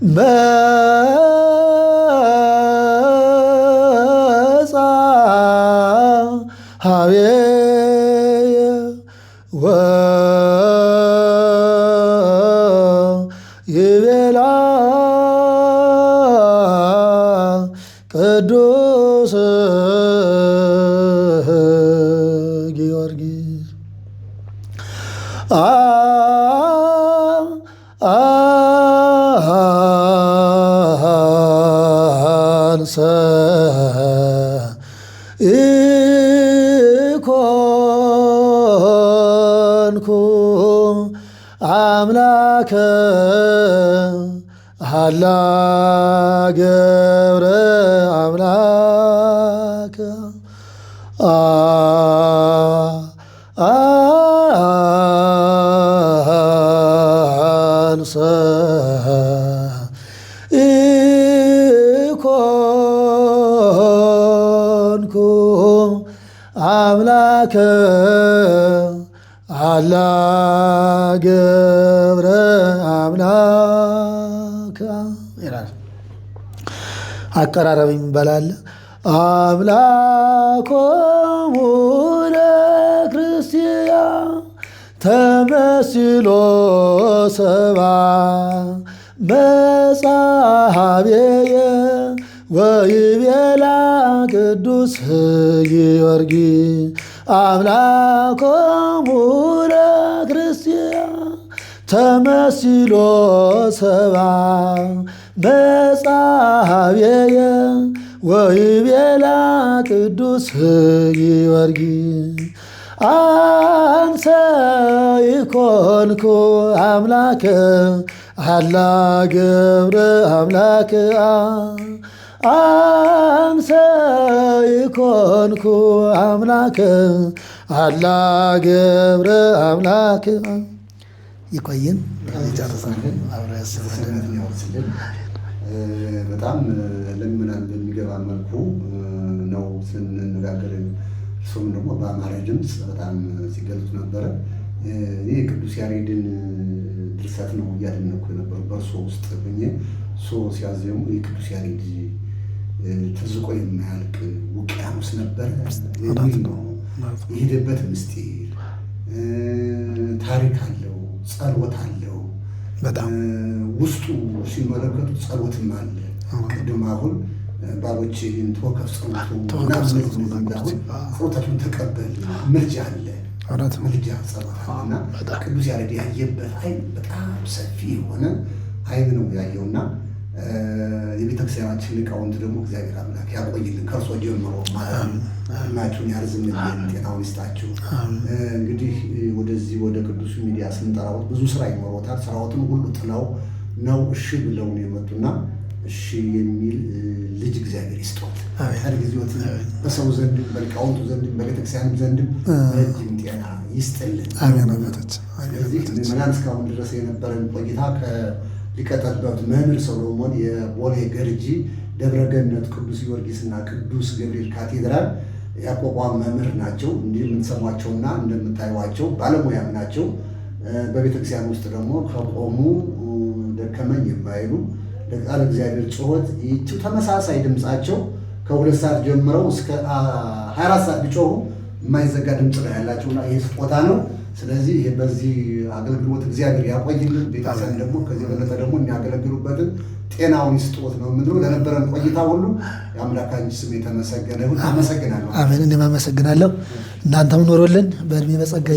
መጻ ሀቤየ ወይቤላ ቅዱስ ጊዮርጊስ አንሰ ኢኮንኩ አምላከ ሀላ ገብረ አምላከ አንሰ ኢኮንኩ አምላከ አላ ገብረ አምላከ ይላል። አቀራረብ ይባላል። አምላኮሙ ለክርስቲያን ተመስሎ ሰባ መጻ ሀቤየ ወይቤላ ቅዱስ ጊዮርጊስ አምላኮሙ ለክርስቲያን ተመስሎ ሰባ መጻ ሀቤየ ወይቤላ ቅዱስ ጊዮርጊስ አንሰ ኢኮንኩ አምላከ አላ ገብረ አምላከ አንሰ ኢኮንኩ አምላከ አላ ገብረ አምላከ። ይቆየን። ጨርሰን አብረ ያስብልን። በጣም ለምናን በሚገባ መልኩ ነው ስንነጋገር፣ እሱም ደግሞ በአማረ ድምፅ በጣም ሲገልጹ ነበረ። ይህ ቅዱስ ያሬድን ድርሰት ነው እያደነኩ የነበሩ በእርሶ ውስጥ ሆኜ እሱ ሲያዜሙ የቅዱስ ያሬድ ተዝቆ የማያልቅ ውቅያኖስ ነበረ የሚል ነው። የሄደበት ምስጢር ታሪክ አለው፣ ጸሎት አለው። በጣም ውስጡ ሲመለከቱት ጸሎትም አለ። ቅድም አሁን ባሎችህን ተወከፍ ጸሎታችሁን ተቀበል ምልጃ አለ፣ ምልጃ ጸሎት አለና ቅዱስ ያሬድ ያየበት አይን በጣም ሰፊ የሆነ አይን ነው ያየውና የቤተክርስቲያናችን ሊቃውንት ደግሞ እግዚአብሔር አምላክ ያቆይልን ከእርሶ ጀምሮ ናችሁን ያርዝምልን፣ ጤናውን ይስጣችሁ። እንግዲህ ወደዚህ ወደ ቅዱሱ ሚዲያ ስንጠራዎት ብዙ ስራ ይኖሮታል። ስራዎትን ሁሉ ጥለው ነው እሺ ብለውን የመጡና እሺ የሚል ልጅ እግዚአብሔር ይስጦት። ጊዜዎት በሰው ዘንድም በሊቃውንቱ ዘንድም በቤተክርስቲያን ዘንድም ረጅም ጤና ይስጥልን። ስለዚህ ምዕመናን እስካሁን ድረስ የነበረን ቆይታ ሊቀጠበት መምህር ሰሎሞን የቦሌ ገርጂ ደብረገነት ቅዱስ ጊዮርጊስና ቅዱስ ገብርኤል ካቴድራል ያቋቋም መምህር ናቸው። እንዲህ የምንሰሟቸውና እንደምታዩዋቸው ባለሙያም ናቸው። በቤተክርስቲያን ውስጥ ደግሞ ከቆሙ ደከመኝ የማይሉ ለቃል እግዚአብሔር ጩኸት ይህችው ተመሳሳይ ድምፃቸው ከ2 ሰዓት ጀምረው እስከ 24 ሰዓት ቢጮሁ የማይዘጋ ድምፅ ነው ያላቸውና ይህ ስጦታ ነው። ስለዚህ በዚህ አገልግሎት እግዚአብሔር ያቆይልን። ቤተክርስቲያን ደግሞ ከዚህ በለጠ ደግሞ የሚያገለግሉበትን ጤናውን ይስጦት ነው የምንለው። ለነበረን ቆይታ ሁሉ የአምላካችን ስም የተመሰገነ ይሁን። አመሰግናለሁ። አሜን። እኔም አመሰግናለሁ። እናንተም ኖሮልን በእድሜ በጸጋ